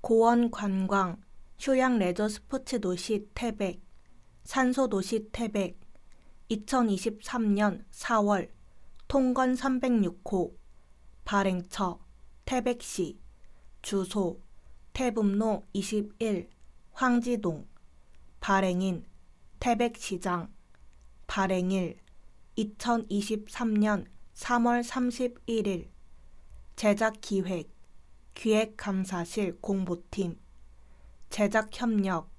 고원 관광, 휴양 레저 스포츠 도시 태백, 산소 도시 태백, 2023년 4월, 통건 306호, 발행처, 태백시, 주소, 태북로 21, 황지동, 발행인, 태백시장, 발행일, 2023년 3월 31일, 제작기획, 기획감사실 공보팀, 제작협력,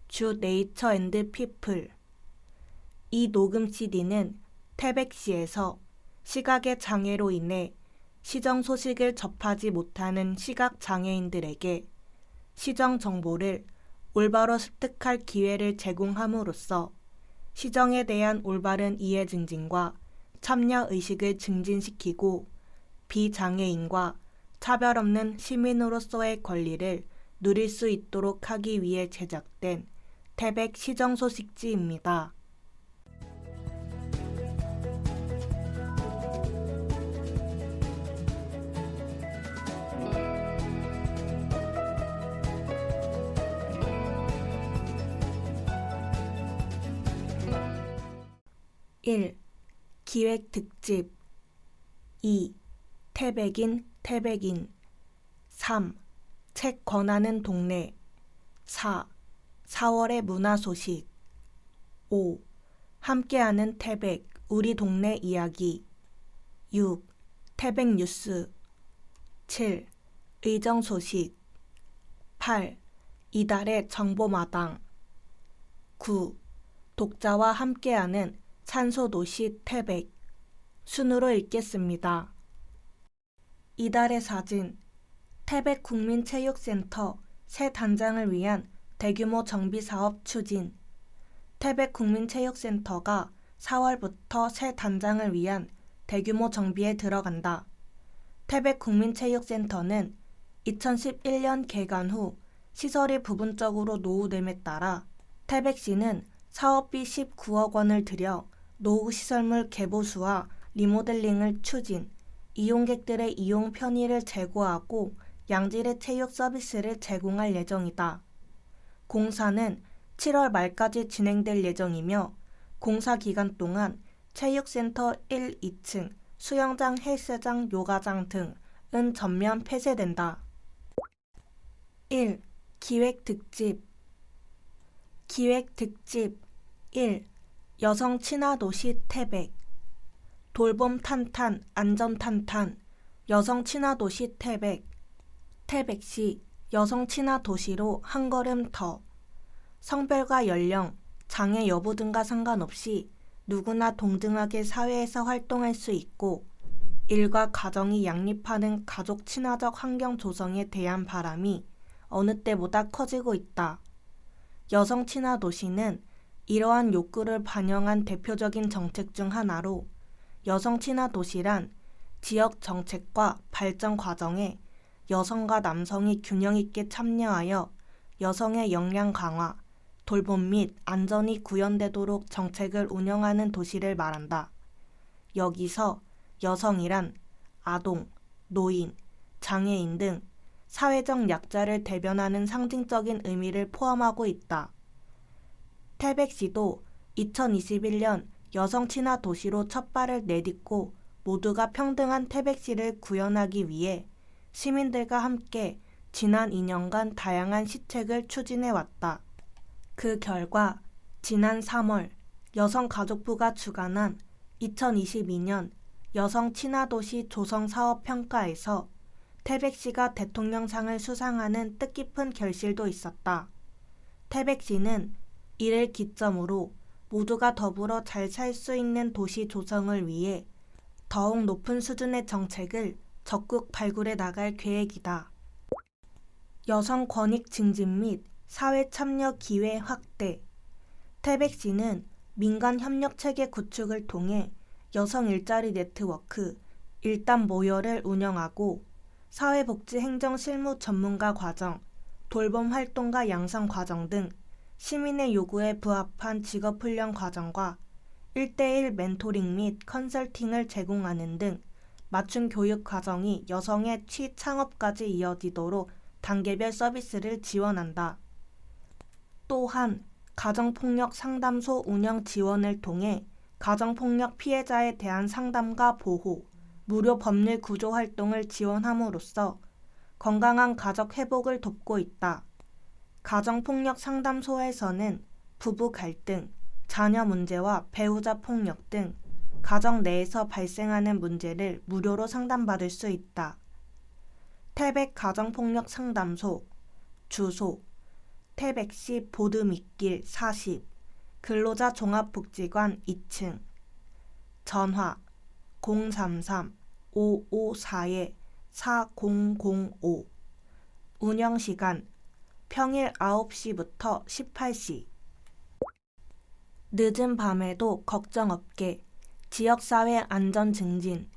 주 네이처 앤드 피플. 이 녹음 CD는 태백시에서 시각의 장애로 인해 시정 소식을 접하지 못하는 시각장애인들에게 시정 정보를 올바로 습득할 기회를 제공함으로써 시정에 대한 올바른 이해 증진과 참여 의식을 증진시키고 비장애인과 차별 없는 시민으로서의 권리를 누릴 수 있도록 하기 위해 제작된 태백 시정 소식지입니다. (1) 기획 특집 2. 태백인 태백인 3. 책 권하는 동네 4. 4월의 문화 소식 5. 함께하는 태백 우리 동네 이야기 6. 태백 뉴스 7. 의정 소식 8. 이달의 정보마당 9. 독자와 함께하는 산소도시 태백 순으로 읽겠습니다. 이달의 사진 태백국민체육센터 새 단장을 위한 대규모 정비사업 추진. 태백국민체육센터가 4월부터 새 단장을 위한 대규모 정비에 들어간다. 태백국민체육센터는 2011년 개관 후 시설이 부분적으로 노후됨에 따라 태백시는 사업비 19억 원을 들여 노후 시설물 개보수와 리모델링을 추진, 이용객들의 이용 편의를 제고하고 양질의 체육 서비스를 제공할 예정이다. 공사는 7월 말까지 진행될 예정이며 공사 기간 동안 체육센터 1, 2층, 수영장, 헬스장, 요가장 등은 전면 폐쇄된다. 1. 기획 특집 기획 특집 1. 여성 친화 도시 태백 돌봄 탄탄, 안전 탄탄, 여성 친화 도시 태백 태백시 여성 친화 도시로 한 걸음 더 성별과 연령, 장애 여부 등과 상관없이 누구나 동등하게 사회에서 활동할 수 있고 일과 가정이 양립하는 가족 친화적 환경 조성에 대한 바람이 어느 때보다 커지고 있다. 여성 친화 도시는 이러한 욕구를 반영한 대표적인 정책 중 하나로 여성 친화 도시란 지역 정책과 발전 과정에 여성과 남성이 균형 있게 참여하여 여성의 역량 강화, 돌봄 및 안전이 구현되도록 정책을 운영하는 도시를 말한다. 여기서 여성이란 아동, 노인, 장애인 등 사회적 약자를 대변하는 상징적인 의미를 포함하고 있다. 태백시도 2021년 여성 친화 도시로 첫 발을 내딛고 모두가 평등한 태백시를 구현하기 위해 시민들과 함께 지난 2년간 다양한 시책을 추진해왔다. 그 결과 지난 3월 여성가족부가 주관한 2022년 여성 친화도시 조성사업평가에서 태백시가 대통령상을 수상하는 뜻깊은 결실도 있었다. 태백시는 이를 기점으로 모두가 더불어 잘 살 수 있는 도시 조성을 위해 더욱 높은 수준의 정책을 적극 발굴해 나갈 계획이다. 여성 권익 증진 및 사회 참여 기회 확대. 태백시는 민간 협력 체계 구축을 통해 여성 일자리 네트워크, 일단 모여를 운영하고 사회복지 행정 실무 전문가 과정, 돌봄 활동가 양성 과정 등 시민의 요구에 부합한 직업훈련 과정과 1:1 멘토링 및 컨설팅을 제공하는 등 맞춤 교육 과정이 여성의 취창업까지 이어지도록 단계별 서비스를 지원한다. 또한 가정폭력 상담소 운영 지원을 통해 가정폭력 피해자에 대한 상담과 보호, 무료 법률 구조 활동을 지원함으로써 건강한 가족 회복을 돕고 있다. 가정폭력 상담소에서는 부부 갈등, 자녀 문제와 배우자 폭력 등 가정 내에서 발생하는 문제를 무료로 상담받을 수 있다. 태백 가정폭력 상담소 주소 태백시 보드밑길 40 근로자 종합복지관 2층 전화 033-554-4005 운영시간 평일 9시부터 18시 늦은 밤에도 걱정 없게 지역사회 안전 증진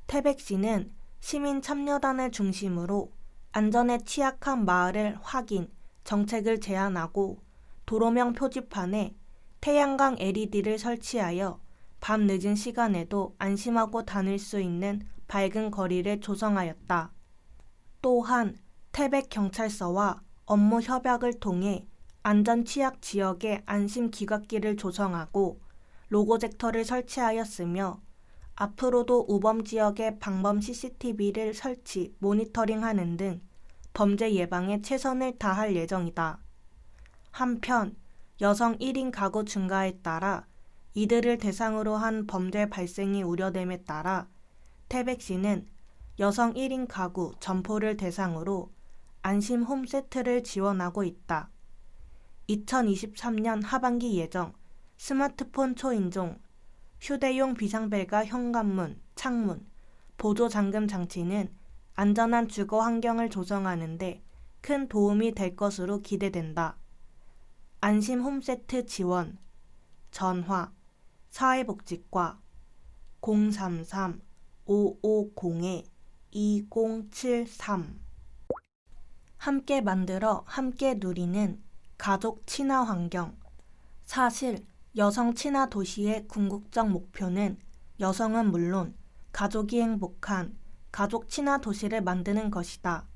태백시는 시민 참여단을 중심으로 안전에 취약한 마을을 확인, 정책을 제안하고 도로명 표지판에 태양광 LED를 설치하여 밤 늦은 시간에도 안심하고 다닐 수 있는 밝은 거리를 조성하였다. 또한 태백경찰서와 업무 협약을 통해 안전 취약 지역에 안심 귀갓길을 조성하고 로고젝터를 설치하였으며 앞으로도 우범 지역에 방범 CCTV를 설치, 모니터링하는 등 범죄 예방에 최선을 다할 예정이다. 한편 여성 1인 가구 증가에 따라 이들을 대상으로 한 범죄 발생이 우려됨에 따라 태백시는 여성 1인 가구 점포를 대상으로 안심 홈세트를 지원하고 있다. 2023년 하반기 예정 스마트폰 초인종, 휴대용 비상벨과 현관문, 창문, 보조잠금 장치는 안전한 주거 환경을 조성하는 데 큰 도움이 될 것으로 기대된다. 안심 홈세트 지원 전화 사회복지과 033-550-2073 함께 만들어 함께 누리는 가족 친화 환경 사실 여성 친화 도시의 궁극적 목표는 여성은 물론 가족이 행복한 가족 친화 도시를 만드는 것이다.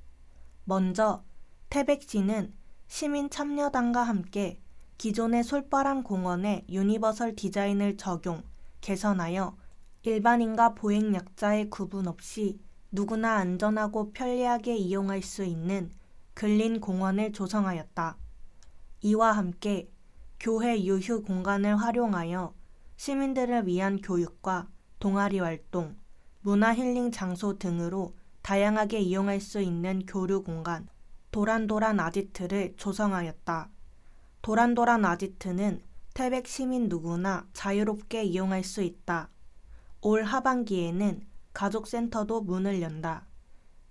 먼저 태백시는 시민 참여단과 함께 기존의 솔바람 공원의 유니버설 디자인을 적용, 개선하여 일반인과 보행약자의 구분 없이 누구나 안전하고 편리하게 이용할 수 있는 근린 공원을 조성하였다. 이와 함께 교회 유휴 공간을 활용하여 시민들을 위한 교육과 동아리 활동, 문화 힐링 장소 등으로 다양하게 이용할 수 있는 교류 공간, 도란도란 아지트를 조성하였다. 도란도란 아지트는 태백 시민 누구나 자유롭게 이용할 수 있다. 올 하반기에는 가족센터도 문을 연다.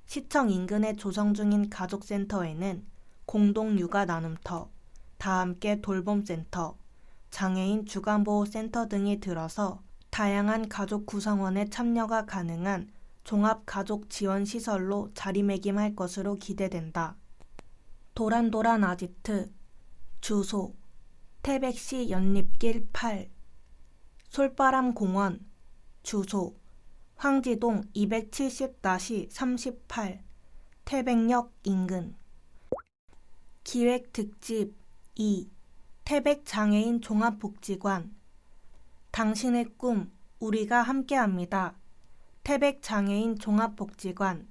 시청 인근에 조성 중인 가족센터에는 공동육아 나눔터, 다함께 돌봄센터, 장애인 주간보호센터 등이 들어서 다양한 가족 구성원의 참여가 가능한 종합가족지원시설로 자리매김할 것으로 기대된다. 도란도란 아지트 주소 태백시 연립길 8 솔바람공원 주소 황지동 270-38 태백역 인근 기획특집 2 태백장애인 종합복지관 당신의 꿈 우리가 함께합니다. 태백장애인 종합복지관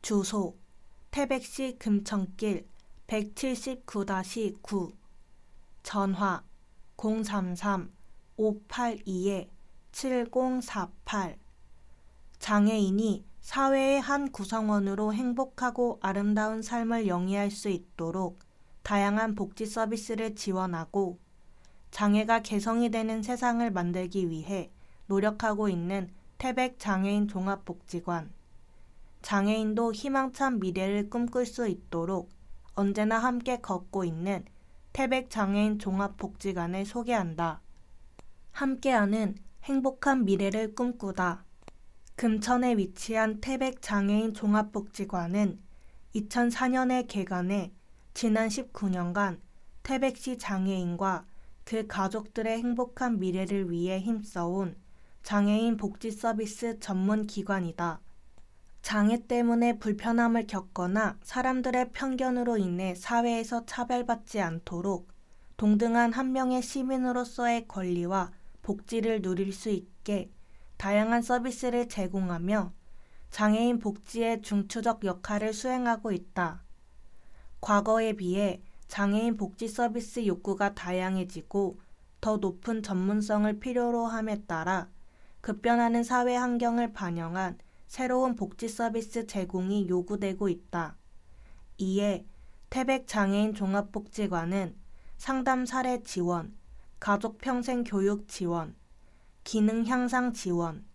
주소 태백시 금천길 179-9 전화 033-582-7048 장애인이 사회의 한 구성원으로 행복하고 아름다운 삶을 영위할 수 있도록 다양한 복지 서비스를 지원하고 장애가 개성이 되는 세상을 만들기 위해 노력하고 있는 태백장애인 종합복지관. 장애인도 희망찬 미래를 꿈꿀 수 있도록 언제나 함께 걷고 있는 태백장애인 종합복지관을 소개한다. 함께하는 행복한 미래를 꿈꾸다. 금천에 위치한 태백장애인 종합복지관은 2004년에 개관해 지난 19년간 태백시 장애인과 그 가족들의 행복한 미래를 위해 힘써온 장애인 복지 서비스 전문 기관이다. 장애 때문에 불편함을 겪거나 사람들의 편견으로 인해 사회에서 차별받지 않도록 동등한 한 명의 시민으로서의 권리와 복지를 누릴 수 있게 다양한 서비스를 제공하며 장애인 복지의 중추적 역할을 수행하고 있다. 과거에 비해 장애인 복지 서비스 욕구가 다양해지고 더 높은 전문성을 필요로 함에 따라 급변하는 사회 환경을 반영한 새로운 복지 서비스 제공이 요구되고 있다. 이에 태백장애인 종합복지관은 상담 사례 지원, 가족 평생 교육 지원, 기능 향상 지원,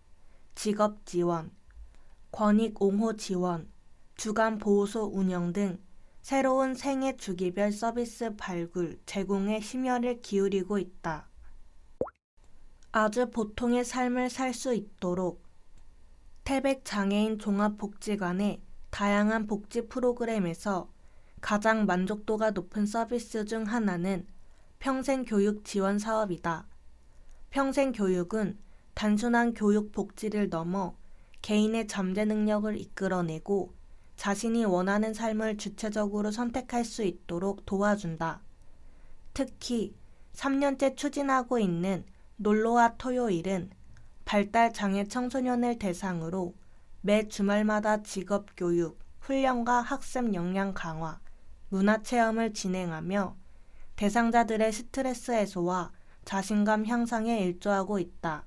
직업 지원, 권익 옹호 지원, 주간 보호소 운영 등 새로운 생애 주기별 서비스 발굴, 제공에 심혈을 기울이고 있다. 아주 보통의 삶을 살 수 있도록 태백장애인 종합복지관의 다양한 복지 프로그램에서 가장 만족도가 높은 서비스 중 하나는 평생교육 지원 사업이다. 평생교육은 단순한 교육 복지를 넘어 개인의 잠재 능력을 이끌어내고 자신이 원하는 삶을 주체적으로 선택할 수 있도록 도와준다. 특히 3년째 추진하고 있는 놀러와 토요일은 발달장애 청소년을 대상으로 매 주말마다 직업교육, 훈련과 학습 역량 강화, 문화체험을 진행하며 대상자들의 스트레스 해소와 자신감 향상에 일조하고 있다.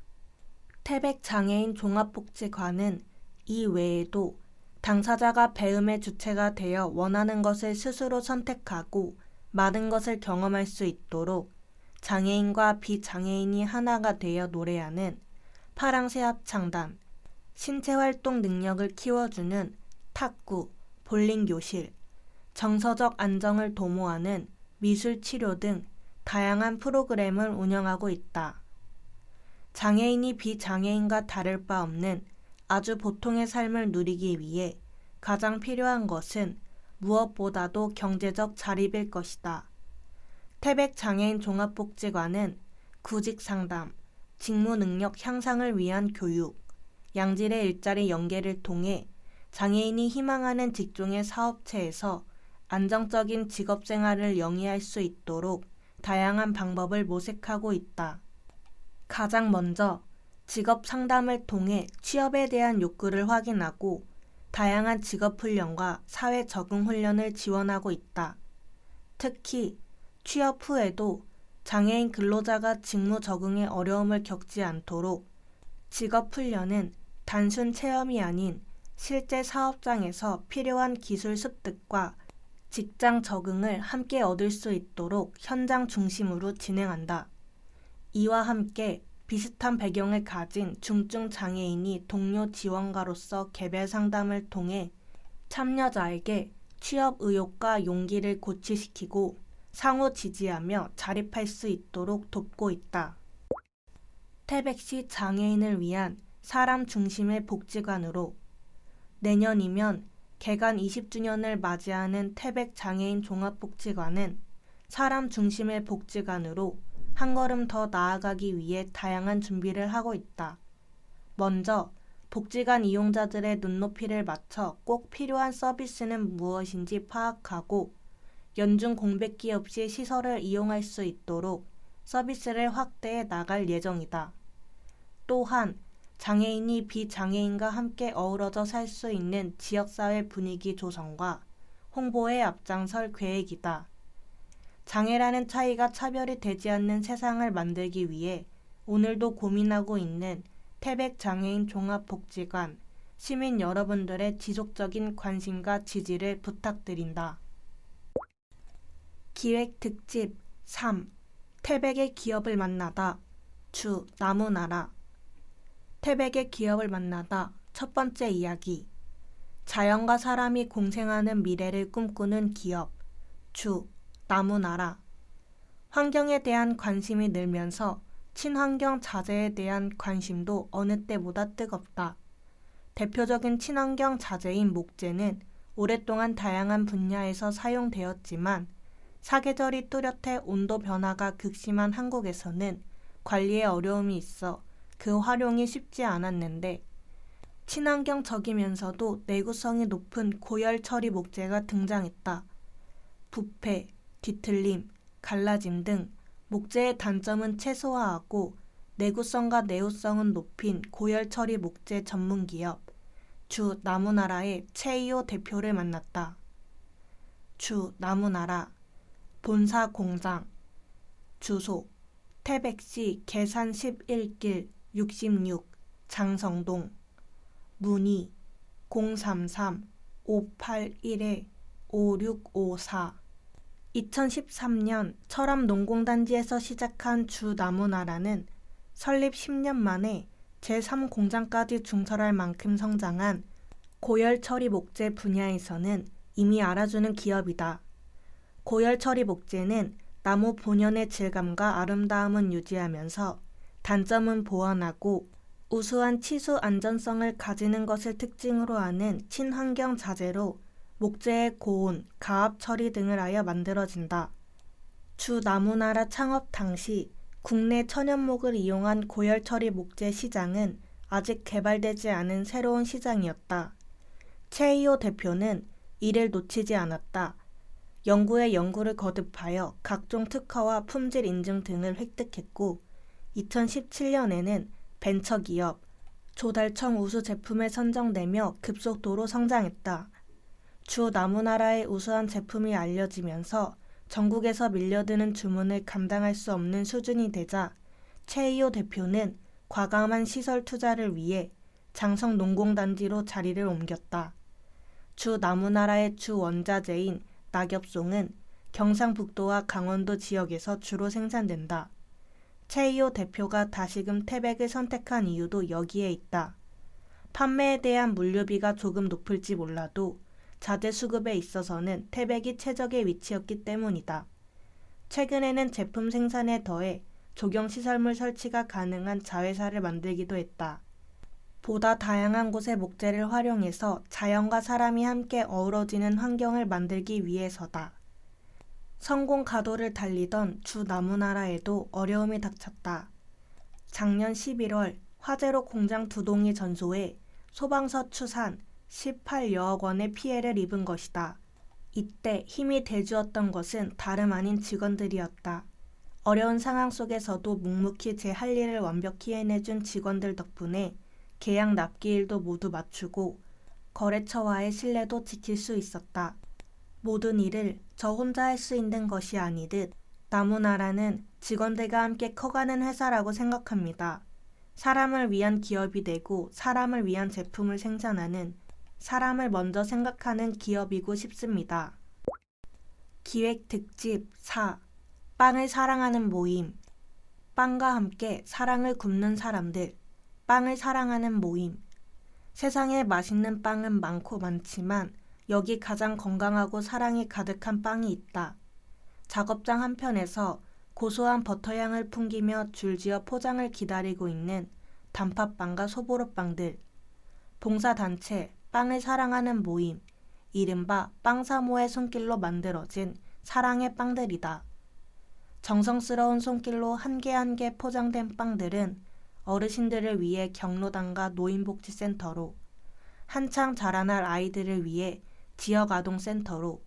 태백장애인 종합복지관은 이 외에도 당사자가 배움의 주체가 되어 원하는 것을 스스로 선택하고 많은 것을 경험할 수 있도록 장애인과 비장애인이 하나가 되어 노래하는 파랑새합창단, 신체활동 능력을 키워주는 탁구, 볼링교실, 정서적 안정을 도모하는 미술치료 등 다양한 프로그램을 운영하고 있다. 장애인이 비장애인과 다를 바 없는 아주 보통의 삶을 누리기 위해 가장 필요한 것은 무엇보다도 경제적 자립일 것이다. 태백장애인 종합복지관은 구직상담, 직무능력 향상을 위한 교육, 양질의 일자리 연계를 통해 장애인이 희망하는 직종의 사업체에서 안정적인 직업생활을 영위할 수 있도록 다양한 방법을 모색하고 있다. 가장 먼저 직업 상담을 통해 취업에 대한 욕구를 확인하고 다양한 직업훈련과 사회 적응 훈련을 지원하고 있다. 특히 취업 후에도 장애인 근로자가 직무 적응에 어려움을 겪지 않도록 직업훈련은 단순 체험이 아닌 실제 사업장에서 필요한 기술 습득과 직장 적응을 함께 얻을 수 있도록 현장 중심으로 진행한다. 이와 함께 비슷한 배경을 가진 중증 장애인이 동료 지원가로서 개별 상담을 통해 참여자에게 취업 의욕과 용기를 고취시키고 상호 지지하며 자립할 수 있도록 돕고 있다. 태백시 장애인을 위한 사람 중심의 복지관으로 내년이면 개관 20주년을 맞이하는 태백장애인 종합복지관은 사람 중심의 복지관으로 한 걸음 더 나아가기 위해 다양한 준비를 하고 있다. 먼저 복지관 이용자들의 눈높이를 맞춰 꼭 필요한 서비스는 무엇인지 파악하고 연중 공백기 없이 시설을 이용할 수 있도록 서비스를 확대해 나갈 예정이다. 또한 장애인이 비장애인과 함께 어우러져 살 수 있는 지역사회 분위기 조성과 홍보에 앞장설 계획이다. 장애라는 차이가 차별이 되지 않는 세상을 만들기 위해 오늘도 고민하고 있는 태백장애인 종합복지관 시민 여러분들의 지속적인 관심과 지지를 부탁드린다. 기획 특집 3. 태백의 기업을 만나다. 주 나무나라. 태백의 기업을 만나다. 첫 번째 이야기. 자연과 사람이 공생하는 미래를 꿈꾸는 기업. 주 나무나라. 환경에 대한 관심이 늘면서 친환경 자재에 대한 관심도 어느 때보다 뜨겁다. 대표적인 친환경 자재인 목재는 오랫동안 다양한 분야에서 사용되었지만 사계절이 뚜렷해 온도 변화가 극심한 한국에서는 관리에 어려움이 있어 그 활용이 쉽지 않았는데 친환경적이면서도 내구성이 높은 고열 처리 목재가 등장했다. 부패, 뒤틀림, 갈라짐 등 목재의 단점은 최소화하고 내구성과 내구성은 높인 고열 처리 목재 전문기업 주 나무나라의 최이호 대표를 만났다. 주 나무나라 본사 공장 주소 태백시 계산 11길 66 장성동 문의 033-581-5654 2013년 철암농공단지에서 시작한 주 나무나라는 설립 10년 만에 제3공장까지 중설할 만큼 성장한 고열 처리 목재 분야에서는 이미 알아주는 기업이다. 고열 처리 목재는 나무 본연의 질감과 아름다움은 유지하면서 단점은 보완하고 우수한 치수 안전성을 가지는 것을 특징으로 하는 친환경 자재로 목재의 고온, 가압 처리 등을 하여 만들어진다. 주 나무나라 창업 당시 국내 천연목을 이용한 고열 처리 목재 시장은 아직 개발되지 않은 새로운 시장이었다. 최이호 대표는 이를 놓치지 않았다. 연구에 연구를 거듭하여 각종 특허와 품질 인증 등을 획득했고 2017년에는 벤처기업 조달청 우수 제품에 선정되며 급속도로 성장했다. 주 나무나라의 우수한 제품이 알려지면서 전국에서 밀려드는 주문을 감당할 수 없는 수준이 되자 최이호 대표는 과감한 시설 투자를 위해 장성 농공단지로 자리를 옮겼다. 주 나무나라의 주 원자재인 낙엽송은 경상북도와 강원도 지역에서 주로 생산된다. 최이호 대표가 다시금 태백을 선택한 이유도 여기에 있다. 판매에 대한 물류비가 조금 높을지 몰라도 자재 수급에 있어서는 태백이 최적의 위치였기 때문이다. 최근에는 제품 생산에 더해 조경시설물 설치가 가능한 자회사를 만들기도 했다. 보다 다양한 곳의 목재를 활용해서 자연과 사람이 함께 어우러지는 환경을 만들기 위해서다. 성공 가도를 달리던 주 나무나라에도 어려움이 닥쳤다. 작년 11월 화재로 공장 두 동이 전소해 소방서 추산 18여억 원의 피해를 입은 것이다. 이때 힘이 대주었던 것은 다름 아닌 직원들이었다. 어려운 상황 속에서도 묵묵히 제 할 일을 완벽히 해내준 직원들 덕분에 계약 납기일도 모두 맞추고 거래처와의 신뢰도 지킬 수 있었다. 모든 일을 저 혼자 할 수 있는 것이 아니듯 나무나라는 직원들과 함께 커가는 회사라고 생각합니다. 사람을 위한 기업이 되고 사람을 위한 제품을 생산하는 사람을 먼저 생각하는 기업이고 싶습니다. 기획 특집 4. 빵을 사랑하는 모임. 빵과 함께 사랑을 굽는 사람들. 빵을 사랑하는 모임. 세상에 맛있는 빵은 많고 많지만 여기 가장 건강하고 사랑이 가득한 빵이 있다. 작업장 한편에서 고소한 버터향을 풍기며 줄지어 포장을 기다리고 있는 단팥빵과 소보루빵들. 봉사단체 빵을 사랑하는 모임. 이른바 빵사모의 손길로 만들어진 사랑의 빵들이다. 정성스러운 손길로 한 개 한 개 포장된 빵들은 어르신들을 위해 경로당과 노인복지센터로, 한창 자라날 아이들을 위해 지역아동센터로,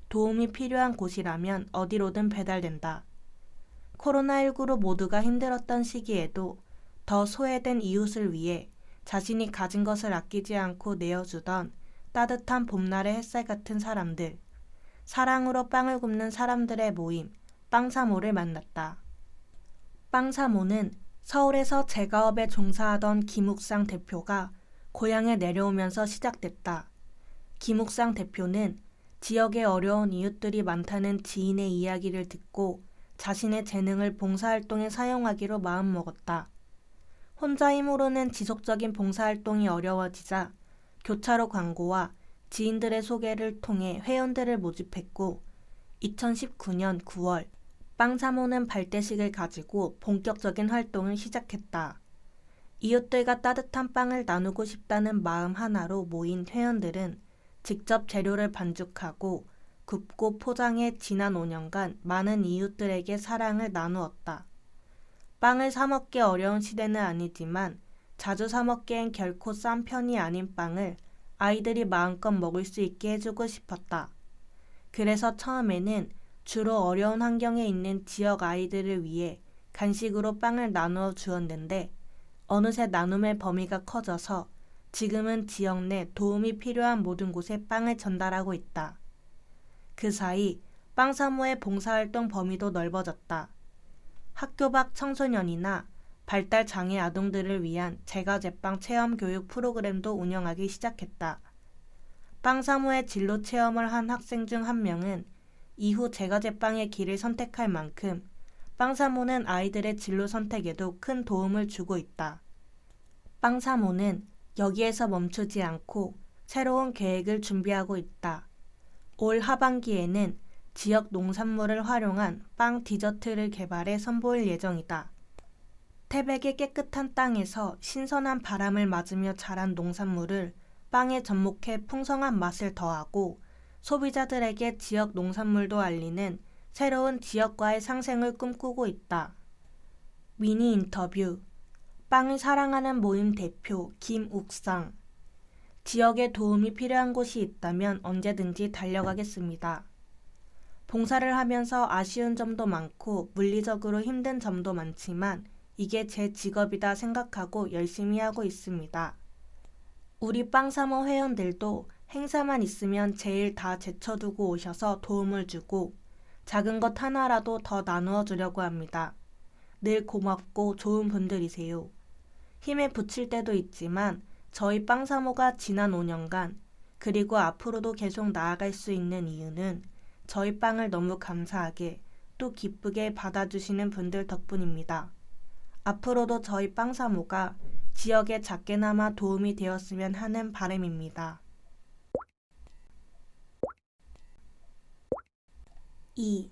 도움이 필요한 곳이라면 어디로든 배달된다. 코로나19로 모두가 힘들었던 시기에도 더 소외된 이웃을 위해 자신이 가진 것을 아끼지 않고 내어주던 따뜻한 봄날의 햇살 같은 사람들, 사랑으로 빵을 굽는 사람들의 모임, 빵사모를 만났다. 빵사모는 서울에서 제과업에 종사하던 김욱상 대표가 고향에 내려오면서 시작됐다. 김욱상 대표는 지역에 어려운 이웃들이 많다는 지인의 이야기를 듣고 자신의 재능을 봉사활동에 사용하기로 마음먹었다. 혼자 힘으로는 지속적인 봉사활동이 어려워지자 교차로 광고와 지인들의 소개를 통해 회원들을 모집했고 2019년 9월 빵사모는 발대식을 가지고 본격적인 활동을 시작했다. 이웃들과 따뜻한 빵을 나누고 싶다는 마음 하나로 모인 회원들은 직접 재료를 반죽하고 굽고 포장해 지난 5년간 많은 이웃들에게 사랑을 나누었다. 빵을 사 먹기 어려운 시대는 아니지만 자주 사 먹기엔 결코 싼 편이 아닌 빵을 아이들이 마음껏 먹을 수 있게 해주고 싶었다. 그래서 처음에는 주로 어려운 환경에 있는 지역 아이들을 위해 간식으로 빵을 나누어 주었는데 어느새 나눔의 범위가 커져서 지금은 지역 내 도움이 필요한 모든 곳에 빵을 전달하고 있다. 그 사이 빵 사모의 봉사활동 범위도 넓어졌다. 학교 밖 청소년이나 발달 장애 아동들을 위한 제과제빵 체험 교육 프로그램도 운영하기 시작했다. 빵 사모의 진로 체험을 한 학생 중 한 명은 이후 제과제빵의 길을 선택할 만큼 빵 사모는 아이들의 진로 선택에도 큰 도움을 주고 있다. 빵 사모는 여기에서 멈추지 않고 새로운 계획을 준비하고 있다. 올 하반기에는 지역 농산물을 활용한 빵 디저트를 개발해 선보일 예정이다. 태백의 깨끗한 땅에서 신선한 바람을 맞으며 자란 농산물을 빵에 접목해 풍성한 맛을 더하고 소비자들에게 지역 농산물도 알리는 새로운 지역과의 상생을 꿈꾸고 있다. 미니 인터뷰. 빵을 사랑하는 모임 대표 김욱상. 지역에 도움이 필요한 곳이 있다면 언제든지 달려가겠습니다. 봉사를 하면서 아쉬운 점도 많고 물리적으로 힘든 점도 많지만 이게 제 직업이다 생각하고 열심히 하고 있습니다. 우리 빵사모 회원들도 행사만 있으면 제일 다 제쳐두고 오셔서 도움을 주고 작은 것 하나라도 더 나누어 주려고 합니다. 늘 고맙고 좋은 분들이세요. 힘에 부칠 때도 있지만 저희 빵사모가 지난 5년간 그리고 앞으로도 계속 나아갈 수 있는 이유는 저희 빵을 너무 감사하게 또 기쁘게 받아주시는 분들 덕분입니다. 앞으로도 저희 빵사모가 지역에 작게나마 도움이 되었으면 하는 바람입니다. 2.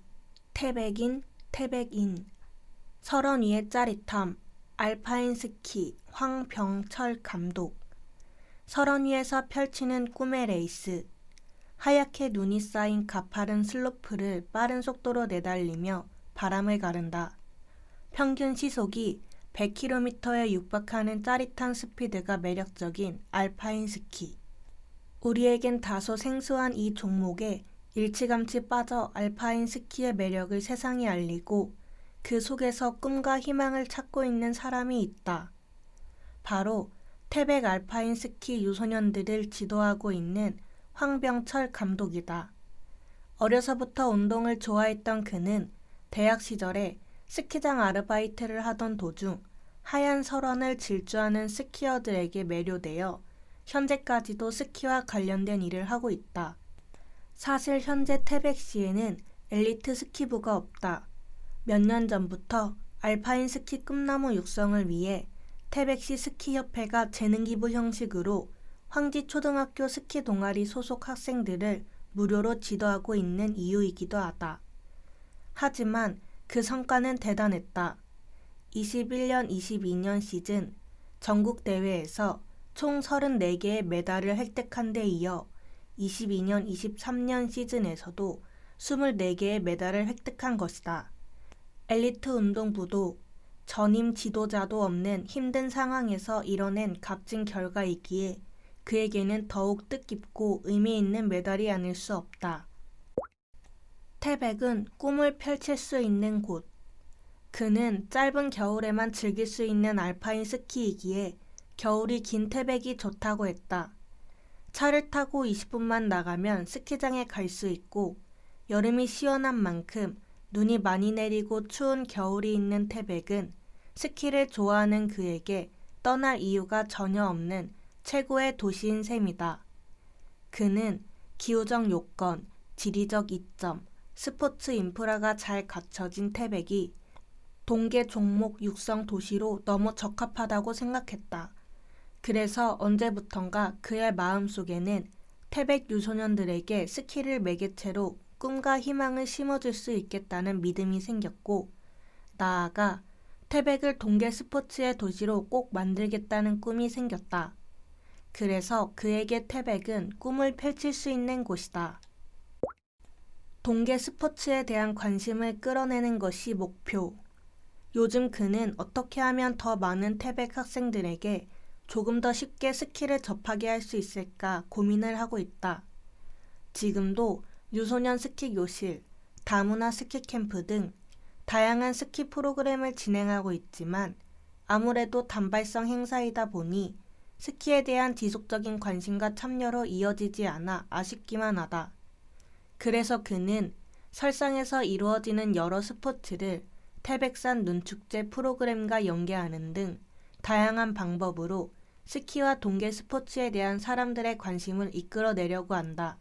태백인, 태백인. 설원 위의 짜릿함. 알파인 스키 황병철 감독. 설원 위에서 펼치는 꿈의 레이스. 하얗게 눈이 쌓인 가파른 슬로프를 빠른 속도로 내달리며 바람을 가른다. 평균 시속이 100km에 육박하는 짜릿한 스피드가 매력적인 알파인 스키. 우리에겐 다소 생소한 이 종목에 일찌감치 빠져 알파인 스키의 매력을 세상에 알리고 그 속에서 꿈과 희망을 찾고 있는 사람이 있다. 바로 태백 알파인 스키 유소년들을 지도하고 있는 황병철 감독이다. 어려서부터 운동을 좋아했던 그는 대학 시절에 스키장 아르바이트를 하던 도중 하얀 설원을 질주하는 스키어들에게 매료되어 현재까지도 스키와 관련된 일을 하고 있다. 사실 현재 태백시에는 엘리트 스키부가 없다. 몇 년 전부터 알파인 스키 꿈나무 육성을 위해 태백시 스키협회가 재능기부 형식으로 황지초등학교 스키 동아리 소속 학생들을 무료로 지도하고 있는 이유이기도 하다. 하지만 그 성과는 대단했다. 21년, 22년 시즌 전국 대회에서 총 34개의 메달을 획득한 데 이어 22년, 23년 시즌에서도 24개의 메달을 획득한 것이다. 엘리트 운동부도 전임 지도자도 없는 힘든 상황에서 이뤄낸 값진 결과이기에 그에게는 더욱 뜻깊고 의미 있는 메달이 아닐 수 없다. 태백은 꿈을 펼칠 수 있는 곳. 그는 짧은 겨울에만 즐길 수 있는 알파인 스키이기에 겨울이 긴 태백이 좋다고 했다. 차를 타고 20분만 나가면 스키장에 갈 수 있고 여름이 시원한 만큼 눈이 많이 내리고 추운 겨울이 있는 태백은 스키를 좋아하는 그에게 떠날 이유가 전혀 없는 최고의 도시인 셈이다. 그는 기후적 요건, 지리적 이점, 스포츠 인프라가 잘 갖춰진 태백이 동계 종목 육성 도시로 너무 적합하다고 생각했다. 그래서 언제부턴가 그의 마음속에는 태백 유소년들에게 스키를 매개체로 꿈과 희망을 심어줄 수 있겠다는 믿음이 생겼고 나아가 태백을 동계 스포츠의 도시로 꼭 만들겠다는 꿈이 생겼다. 그래서 그에게 태백은 꿈을 펼칠 수 있는 곳이다. 동계 스포츠에 대한 관심을 끌어내는 것이 목표. 요즘 그는 어떻게 하면 더 많은 태백 학생들에게 조금 더 쉽게 스키를 접하게 할 수 있을까 고민을 하고 있다. 지금도 유소년 스키 교실, 다문화 스키 캠프 등 다양한 스키 프로그램을 진행하고 있지만 아무래도 단발성 행사이다 보니 스키에 대한 지속적인 관심과 참여로 이어지지 않아 아쉽기만 하다. 그래서 그는 설상에서 이루어지는 여러 스포츠를 태백산 눈축제 프로그램과 연계하는 등 다양한 방법으로 스키와 동계 스포츠에 대한 사람들의 관심을 이끌어내려고 한다.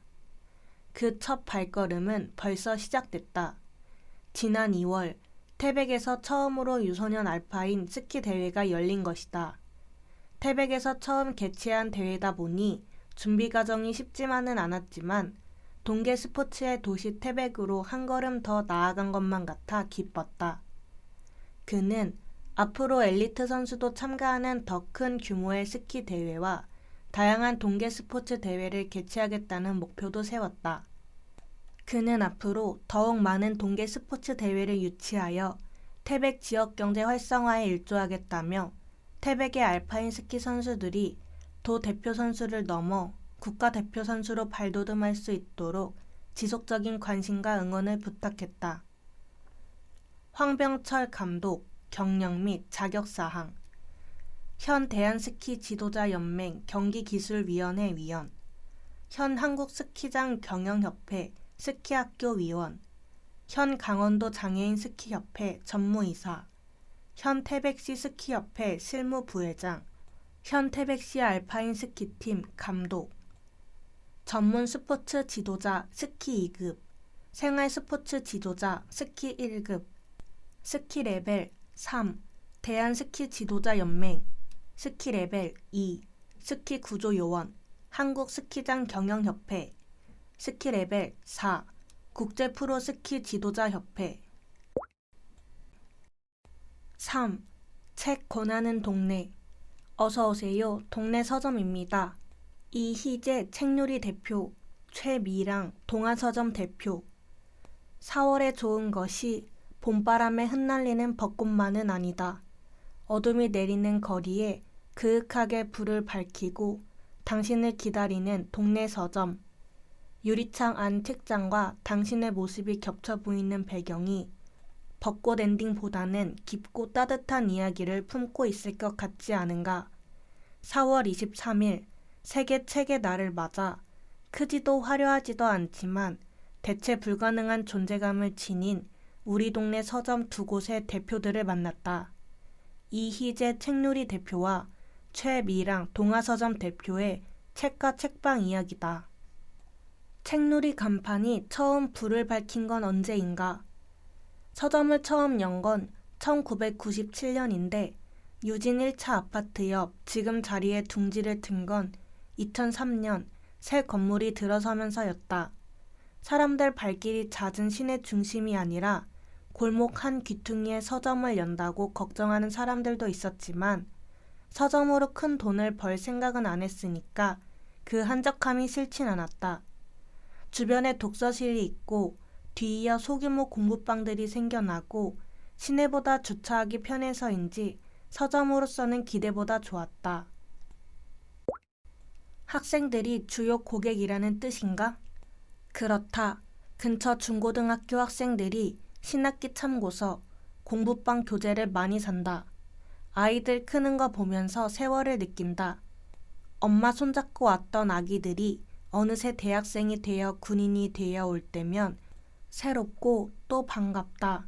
그 첫 발걸음은 벌써 시작됐다. 지난 2월 태백에서 처음으로 유소년 알파인 스키 대회가 열린 것이다. 태백에서 처음 개최한 대회다 보니 준비 과정이 쉽지만은 않았지만 동계 스포츠의 도시 태백으로 한 걸음 더 나아간 것만 같아 기뻤다. 그는 앞으로 엘리트 선수도 참가하는 더 큰 규모의 스키 대회와 다양한 동계 스포츠 대회를 개최하겠다는 목표도 세웠다. 그는 앞으로 더욱 많은 동계 스포츠 대회를 유치하여 태백 지역 경제 활성화에 일조하겠다며 태백의 알파인 스키 선수들이 도 대표 선수를 넘어 국가대표 선수로 발돋움할 수 있도록 지속적인 관심과 응원을 부탁했다. 황병철 감독, 경력 및 자격사항, 현 대한스키 지도자연맹 경기기술위원회 위원, 현 한국스키장 경영협회 스키학교 위원, 현 강원도 장애인 스키협회 전무이사, 현 태백시 스키협회 실무부회장, 현 태백시 알파인 스키팀 감독, 전문 스포츠 지도자 스키 2급, 생활 스포츠 지도자 스키 1급, 스키 레벨 3, 대한스키 지도자 연맹, 스키 레벨 2, 스키 구조 요원, 한국 스키장 경영협회, 스키 레벨 4, 국제 프로 스키 지도자 협회. 3. 책 권하는 동네. 어서오세요. 동네 서점입니다. 이희재 책놀이 대표, 최미랑 동아서점 대표. 4월에 좋은 것이 봄바람에 흩날리는 벚꽃만은 아니다. 어둠이 내리는 거리에 그윽하게 불을 밝히고 당신을 기다리는 동네 서점. 유리창 안 책장과 당신의 모습이 겹쳐 보이는 배경이 벚꽃 엔딩보다는 깊고 따뜻한 이야기를 품고 있을 것 같지 않은가. 4월 23일 세계 책의 날을 맞아 크지도 화려하지도 않지만 대체 불가능한 존재감을 지닌 우리 동네 서점 두 곳의 대표들을 만났다. 이희재 책놀이 대표와 최미랑 동아서점 대표의 책과 책방 이야기다. 책놀이 간판이 처음 불을 밝힌 건 언제인가? 서점을 처음 연 건 1997년인데 유진 1차 아파트 옆 지금 자리에 둥지를 든 건 2003년 새 건물이 들어서면서였다. 사람들 발길이 잦은 시내 중심이 아니라 골목 한 귀퉁이에 서점을 연다고 걱정하는 사람들도 있었지만 서점으로 큰 돈을 벌 생각은 안 했으니까 그 한적함이 싫진 않았다. 주변에 독서실이 있고 뒤이어 소규모 공부방들이 생겨나고 시내보다 주차하기 편해서인지 서점으로서는 기대보다 좋았다. 학생들이 주요 고객이라는 뜻인가? 그렇다. 근처 중고등학교 학생들이 신학기 참고서, 공부방 교재를 많이 산다. 아이들 크는 거 보면서 세월을 느낀다. 엄마 손잡고 왔던 아기들이 어느새 대학생이 되어 군인이 되어 올 때면 새롭고 또 반갑다.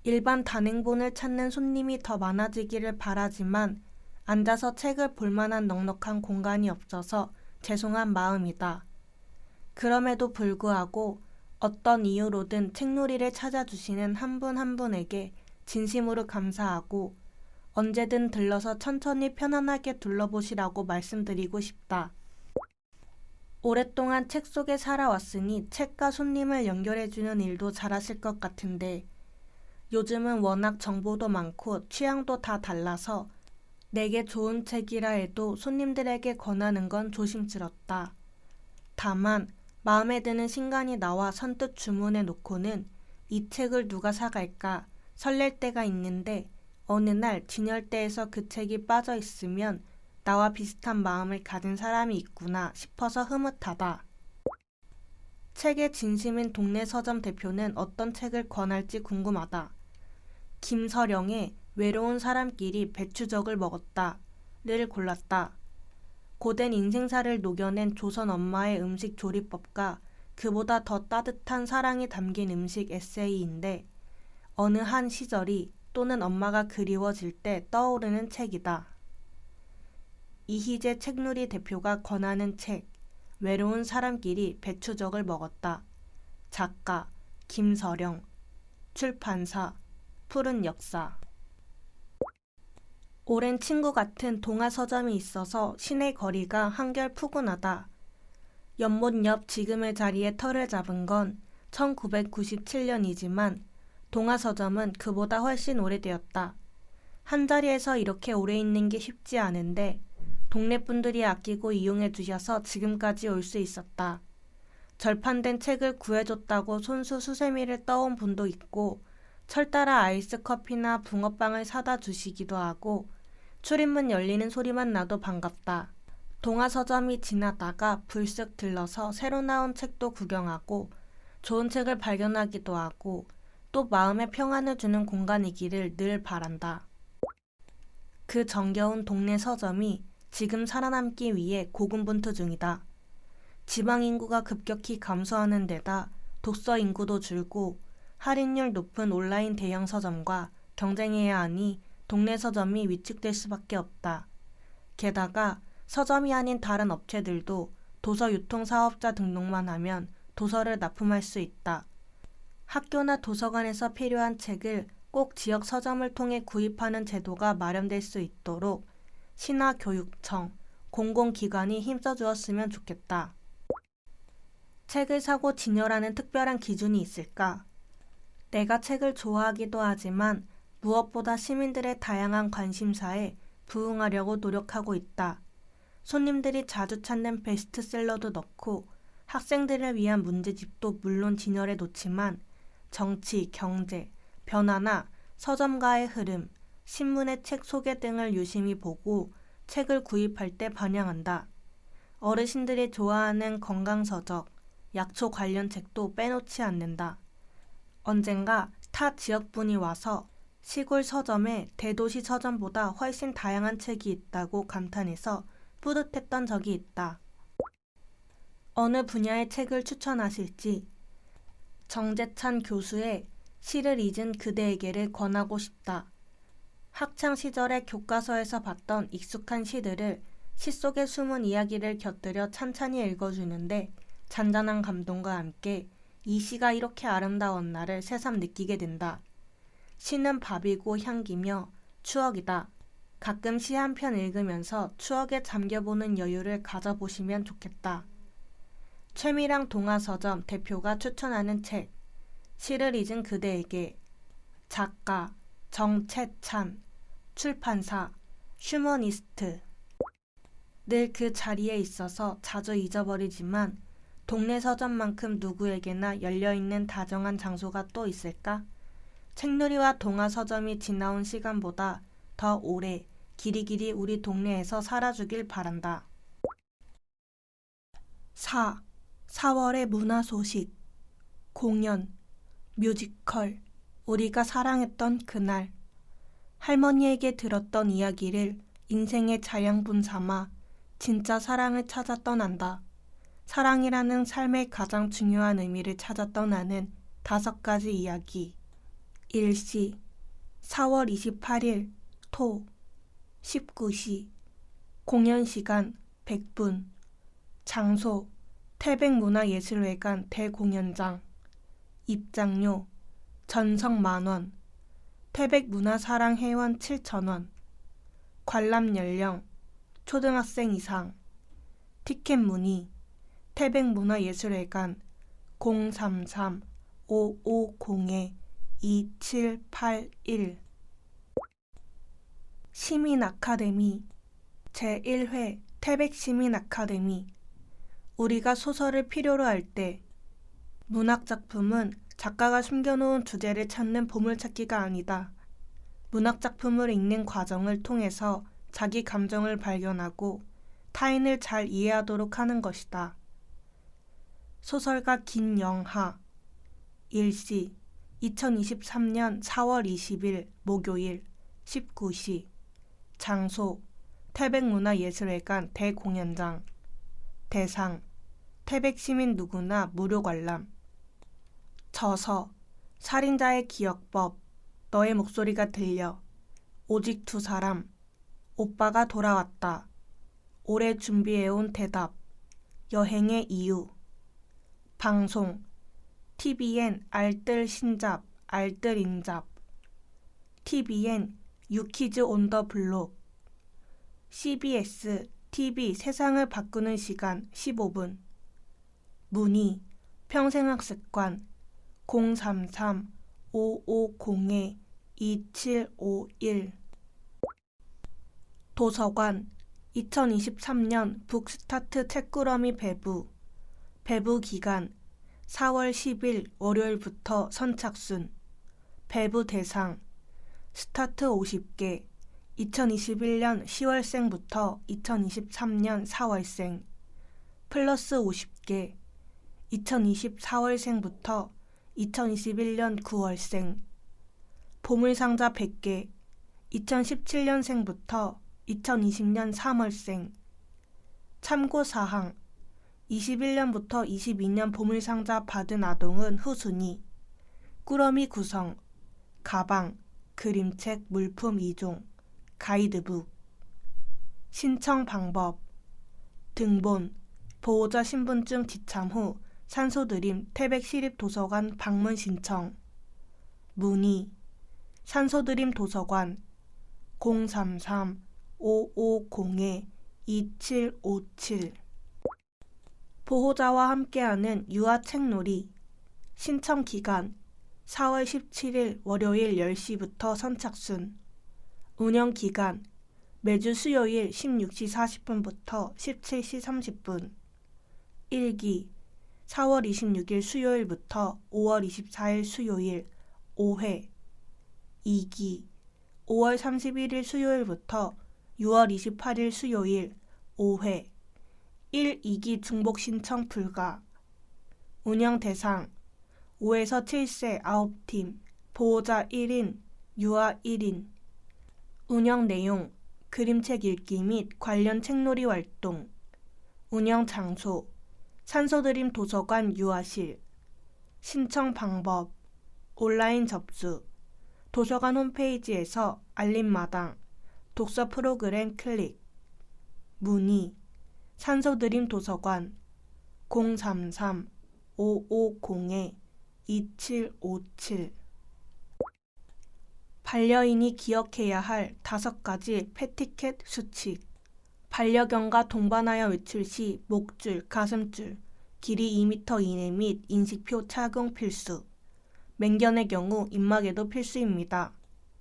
일반 단행본을 찾는 손님이 더 많아지기를 바라지만 앉아서 책을 볼 만한 넉넉한 공간이 없어서 죄송한 마음이다. 그럼에도 불구하고 어떤 이유로든 책놀이를 찾아주시는 한 분 한 분에게 진심으로 감사하고 언제든 들러서 천천히 편안하게 둘러보시라고 말씀드리고 싶다. 오랫동안 책 속에 살아왔으니 책과 손님을 연결해주는 일도 잘하실 것 같은데 요즘은 워낙 정보도 많고 취향도 다 달라서 내게 좋은 책이라 해도 손님들에게 권하는 건 조심스럽다. 다만 마음에 드는 신간이 나와 선뜻 주문해 놓고는 이 책을 누가 사갈까 설렐 때가 있는데 어느 날 진열대에서 그 책이 빠져 있으면 나와 비슷한 마음을 가진 사람이 있구나 싶어서 흐뭇하다. 책의 진심인 동네 서점 대표는 어떤 책을 권할지 궁금하다. 김서령의 외로운 사람끼리 배추적을 먹었다를 골랐다. 고된 인생사를 녹여낸 조선 엄마의 음식 조리법과 그보다 더 따뜻한 사랑이 담긴 음식 에세이인데 어느 한 시절이 또는 엄마가 그리워질 때 떠오르는 책이다. 이희재 책누리 대표가 권하는 책 외로운 사람끼리 배추적을 먹었다. 작가 김서령, 출판사 푸른 역사. 오랜 친구 같은 동화 서점이 있어서 시내 거리가 한결 푸근하다. 연못 옆 지금의 자리에 터를 잡은 건 1997년이지만 동화 서점은 그보다 훨씬 오래되었다. 한자리에서 이렇게 오래 있는 게 쉽지 않은데 동네 분들이 아끼고 이용해 주셔서 지금까지 올 수 있었다. 절판된 책을 구해줬다고 손수 수세미를 떠온 분도 있고 철따라 아이스 커피나 붕어빵을 사다 주시기도 하고 출입문 열리는 소리만 나도 반갑다. 동화 서점이 지나다가 불쑥 들러서 새로 나온 책도 구경하고 좋은 책을 발견하기도 하고 또 마음의 평안을 주는 공간이기를 늘 바란다. 그 정겨운 동네 서점이 지금 살아남기 위해 고군분투 중이다. 지방 인구가 급격히 감소하는 데다 독서 인구도 줄고 할인율 높은 온라인 대형 서점과 경쟁해야 하니 동네 서점이 위축될 수밖에 없다. 게다가 서점이 아닌 다른 업체들도 도서 유통사업자 등록만 하면 도서를 납품할 수 있다. 학교나 도서관에서 필요한 책을 꼭 지역 서점을 통해 구입하는 제도가 마련될 수 있도록 신화교육청, 공공기관이 힘써주었으면 좋겠다. 책을 사고 진열하는 특별한 기준이 있을까? 내가 책을 좋아하기도 하지만 무엇보다 시민들의 다양한 관심사에 부응하려고 노력하고 있다. 손님들이 자주 찾는 베스트셀러도 넣고 학생들을 위한 문제집도 물론 진열해 놓지만 정치, 경제, 변화나 서점가의 흐름, 신문의 책 소개 등을 유심히 보고 책을 구입할 때 반영한다. 어르신들이 좋아하는 건강서적, 약초 관련 책도 빼놓지 않는다. 언젠가 타 지역분이 와서 시골 서점에 대도시 서점보다 훨씬 다양한 책이 있다고 감탄해서 뿌듯했던 적이 있다. 어느 분야의 책을 추천하실지 정재찬 교수의 시를 잊은 그대에게를 권하고 싶다. 학창시절의 교과서에서 봤던 익숙한 시들을 시 속의 숨은 이야기를 곁들여 찬찬히 읽어주는데 잔잔한 감동과 함께 이 시가 이렇게 아름다웠나를 새삼 느끼게 된다. 시는 밥이고 향기며 추억이다. 가끔 시 한 편 읽으면서 추억에 잠겨보는 여유를 가져보시면 좋겠다. 최미랑 동화서점 대표가 추천하는 책 시를 잊은 그대에게 작가 정채찬 출판사 휴머니스트. 늘 그 자리에 있어서 자주 잊어버리지만 동네 서점만큼 누구에게나 열려있는 다정한 장소가 또 있을까? 책누리와 동화 서점이 지나온 시간보다 더 오래 길이길이 우리 동네에서 살아주길 바란다. 4월의 문화 소식. 공연, 뮤지컬, 우리가 사랑했던 그날. 할머니에게 들었던 이야기를 인생의 자양분 삼아 진짜 사랑을 찾아 떠난다. 사랑이라는 삶의 가장 중요한 의미를 찾아 떠나는 5가지 이야기. 일시 4월 28일 토 19시 공연 시간 100분 장소 태백문화예술회관 대공연장 입장료 전석 만원 태백문화사랑회원 7,000원 관람 연령 초등학생 이상 티켓 문의 태백문화예술회관 033-550-2781 시민아카데미 제1회 태백시민아카데미. 우리가 소설을 필요로 할 때 문학작품은 작가가 숨겨놓은 주제를 찾는 보물찾기가 아니다. 문학작품을 읽는 과정을 통해서 자기 감정을 발견하고 타인을 잘 이해하도록 하는 것이다. 소설가 김영하 일시 2023년 4월 20일 목요일 19시 장소 태백문화예술회관 대공연장 대상 태백시민 누구나 무료 관람 저서 살인자의 기억법 너의 목소리가 들려 오직 두 사람 오빠가 돌아왔다 오래 준비해온 대답 여행의 이유 방송 TVN 알뜰 신잡 알뜰 인잡 TVN 유키즈 온 더 블록 CBS TV 세상을 바꾸는 시간 15분 문의 평생학습관 033-5502-2751 도서관 2023년 북스타트 책꾸러미 배부 기간 4월 10일 월요일부터 선착순 배부 대상 스타트 50개 2021년 10월생부터 2023년 4월생 플러스 50개 2024월생부터 2021년 9월생 보물상자 100개 2017년생부터 2020년 3월생 참고사항 21년부터 22년 보물상자 받은 아동은 후순위 꾸러미 구성 가방, 그림책, 물품 2종 가이드북 신청 방법 등본, 보호자 신분증 지참 후 산소드림 태백시립도서관 방문 신청 문의 산소드림 도서관 033-5502-2757 보호자와 함께하는 유아책놀이 신청 기간 4월 17일 월요일 10시부터 선착순 운영 기간 매주 수요일 16시 40분부터 17시 30분 1기 4월 26일 수요일부터 5월 24일 수요일 5회 2기 5월 31일 수요일부터 6월 28일 수요일 5회 1, 2기 중복 신청 불가 운영 대상 5에서 7세 9팀 보호자 1인 유아 1인 운영 내용 그림책 읽기 및 관련 책놀이 활동 운영 장소 산소드림 도서관 유아실 신청 방법 온라인 접수 도서관 홈페이지에서 알림마당 독서 프로그램 클릭 문의 산소드림 도서관 033-5502-2757 반려인이 기억해야 할 5가지 패티켓 수칙 반려견과 동반하여 외출 시 목줄, 가슴줄, 길이 2m 이내 및 인식표 착용 필수 맹견의 경우 입마개도 필수입니다.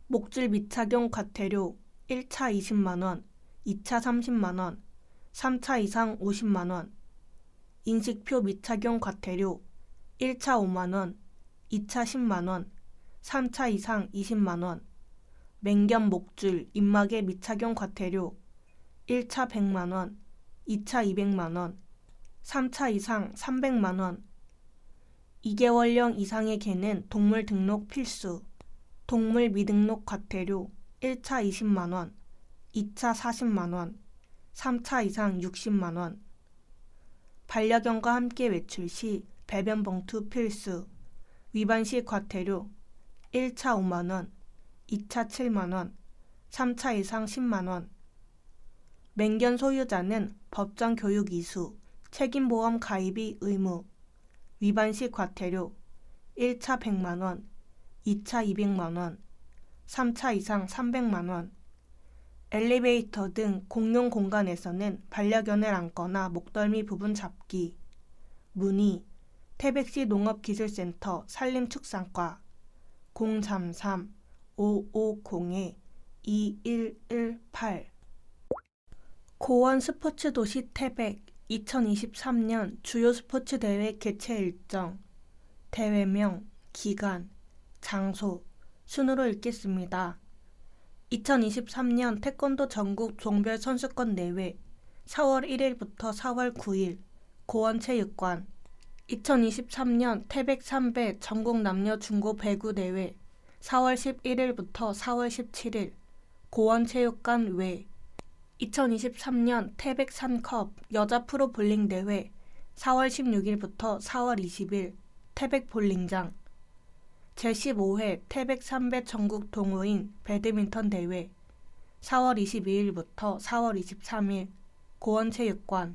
목줄 미착용 과태료 1차 20만원, 2차 30만원, 3차 이상 50만원 인식표 미착용 과태료 1차 5만원, 2차 10만원, 3차 이상 20만원 맹견 목줄, 입마개 미착용 과태료 1차 100만원, 2차 200만원, 3차 이상 300만원 2개월령 이상의 개는 동물 등록 필수 동물 미등록 과태료 1차 20만원, 2차 40만원, 3차 이상 60만원 반려견과 함께 외출 시 배변 봉투 필수 위반 시 과태료 1차 5만원, 2차 7만원, 3차 이상 10만원 맹견 소유자는 법정 교육 이수, 책임보험 가입이 의무 위반 시 과태료 1차 100만원, 2차 200만원, 3차 이상 300만원 엘리베이터 등 공용 공간에서는 반려견을 안거나 목덜미 부분 잡기 문의 태백시 농업기술센터 산림축산과 033-5502-2118 고원 스포츠도시 태백 2023년 주요 스포츠 대회 개최 일정, 대회명, 기간, 장소, 순으로 읽겠습니다. 2023년 태권도 전국 종별 선수권 대회 4월 1일부터 4월 9일 고원체육관. 2023년 태백 3배 전국 남녀 중고 배구 대회 4월 11일부터 4월 17일 고원체육관 외. 2023년 태백 3컵 여자 프로 볼링 대회 4월 16일부터 4월 20일 태백 볼링장. 제15회 태백 3배 전국 동호인 배드민턴 대회 4월 22일부터 4월 23일 고원체육관.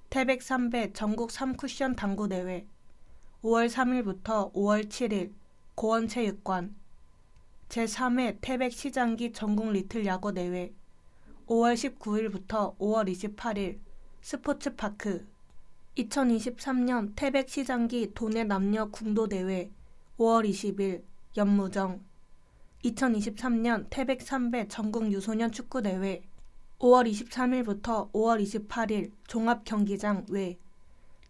태백 3배 전국 3쿠션 당구 대회 5월 3일부터 5월 7일 고원체육관. 제3회 태백 시장기 전국 리틀 야구 대회 5월 19일부터 5월 28일 스포츠파크. 2023년 태백 시장기 도내 남녀 궁도 대회 5월 20일 연무정. 2023년 태백 3배 전국 유소년 축구대회 5월 23일부터 5월 28일 종합경기장 외.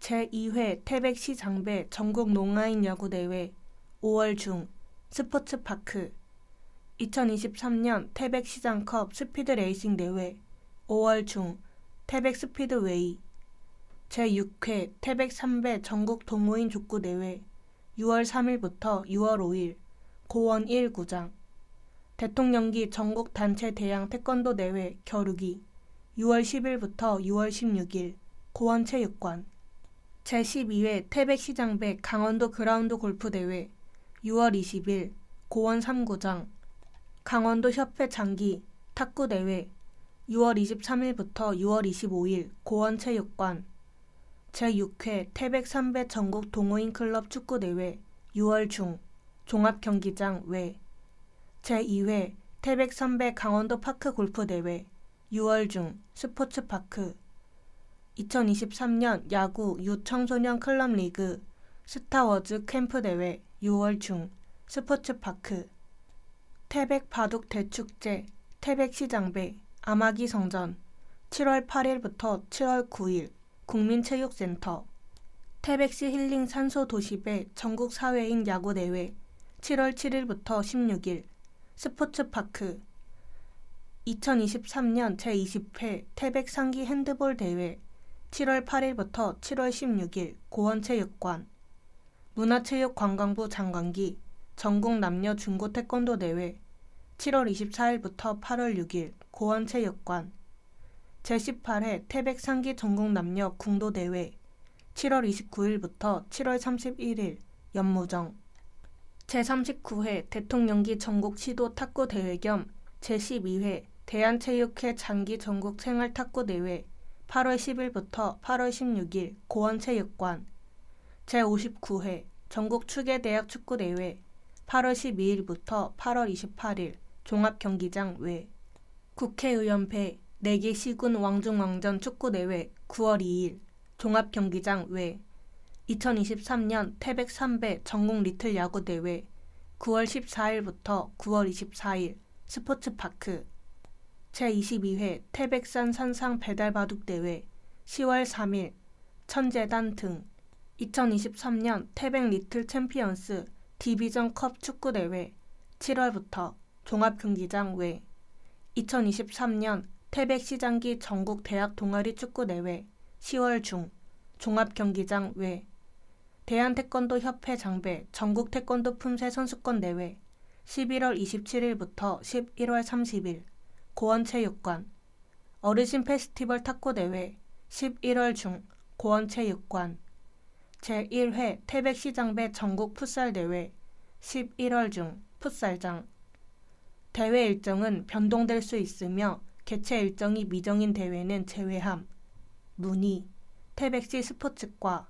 제2회 태백시 장배 전국 농아인 야구대회 5월 중 스포츠파크. 2023년 태백시장컵 스피드레이싱 대회 5월 중 태백 스피드웨이. 제6회 태백 3배 전국 동호인 족구대회 6월 3일부터 6월 5일 고원 1구장. 대통령기 전국 단체 대양 태권도 대회 겨루기 6월 10일부터 6월 16일 고원체육관. 제12회 태백시장배 강원도 그라운드 골프 대회 6월 20일 고원 3구장. 강원도 협회 장기 탁구 대회 6월 23일부터 6월 25일 고원체육관. 제6회 태백 3배 전국 동호인 클럽 축구대회 6월 중 종합경기장 외. 제2회 태백 3배 강원도 파크 골프대회 6월 중 스포츠파크. 2023년 야구 유청소년 클럽 리그 스타워즈 캠프대회 6월 중 스포츠파크. 태백 바둑 대축제 태백시장배 아마기 성전 7월 8일부터 7월 9일 국민체육센터. 태백시 힐링 산소 도시배 전국 사회인 야구대회 7월 7일부터 16일 스포츠파크. 2023년 제20회 태백 상기 핸드볼 대회 7월 8일부터 7월 16일 고원체육관. 문화체육관광부 장관기 전국 남녀 중고 태권도 대회 7월 24일부터 8월 6일 고원체육관. 제18회 태백 상기 전국 남녀 궁도 대회 7월 29일부터 7월 31일 연무정. 제39회 대통령기 전국 시도 탁구 대회 겸 제12회 대한체육회 장기 전국 생활 탁구 대회 8월 10일부터 8월 16일 고원체육관. 제59회 전국 추계대학 축구대회 8월 12일부터 8월 28일 종합경기장 외. 국회의원배 4개 시군 왕중왕전 축구대회 9월 2일 종합경기장 외. 2023년 태백 3배 전국 리틀 야구대회 9월 14일부터 9월 24일 스포츠파크. 제22회 태백산 산상 배달바둑대회 10월 3일 천재단 등. 2023년 태백 리틀 챔피언스 디비전컵 축구대회 7월부터 종합경기장 외. 2023년 태백시장기 전국 대학 동아리 축구대회 10월 중 종합경기장 외. 대한태권도 협회 장배 전국 태권도 품새 선수권 대회 11월 27일부터 11월 30일 고원체육관. 어르신 페스티벌 탁구대회 11월 중 고원체육관. 제1회 태백시장배 전국 풋살대회 11월 중 풋살장. 대회 일정은 변동될 수 있으며 개최 일정이 미정인 대회는 제외함. 문의 태백시 스포츠과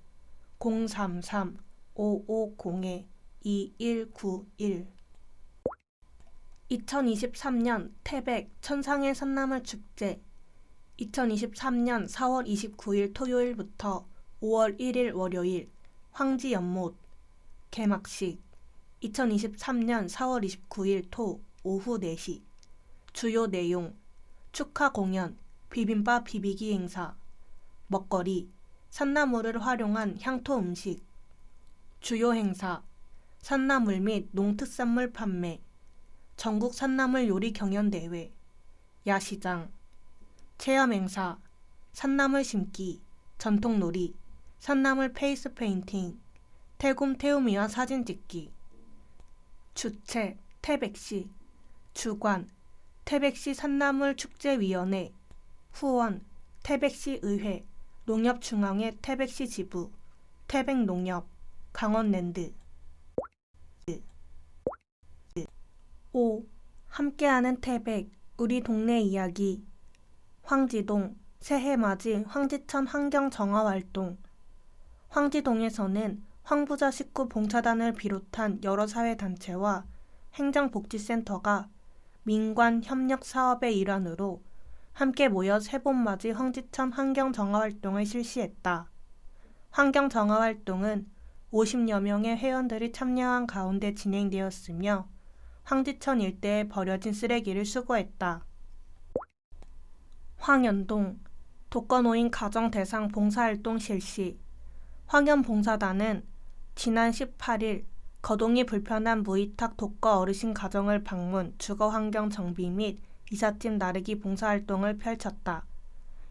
033-550-2191. 2023년 태백 천상의 산나물 축제 2023년 4월 29일 토요일부터 5월 1일 월요일 황지연못 개막식. 2023년 4월 29일 토 오후 4시. 주요 내용 축하 공연, 비빔밥 비비기 행사, 먹거리, 산나물을 활용한 향토 음식. 주요 행사 산나물 및 농특산물 판매, 전국 산나물 요리 경연대회, 야시장, 체험행사, 산나물 심기, 전통놀이, 산나물 페이스 페인팅, 태곰 태우미와 사진 찍기. 주최 태백시, 주관 태백시 산나물 축제위원회, 후원 태백시 의회, 농협중앙회 태백시 지부, 태백농협, 강원랜드. 5. 함께하는 태백, 우리 동네 이야기. 황지동, 새해맞이 황지천 환경정화활동. 황지동에서는 황부자 식구 봉사단을 비롯한 여러 사회단체와 행정복지센터가 민관 협력 사업의 일환으로 함께 모여 새봄맞이 황지천 환경정화활동을 실시했다. 환경정화활동은 50여 명의 회원들이 참여한 가운데 진행되었으며 황지천 일대에 버려진 쓰레기를 수거했다. 황연동, 독거노인 가정 대상 봉사활동 실시. 황연봉사단은 지난 18일 거동이 불편한 무위탁 독거 어르신 가정을 방문, 주거환경 정비 및 이삿짐 나르기 봉사활동을 펼쳤다.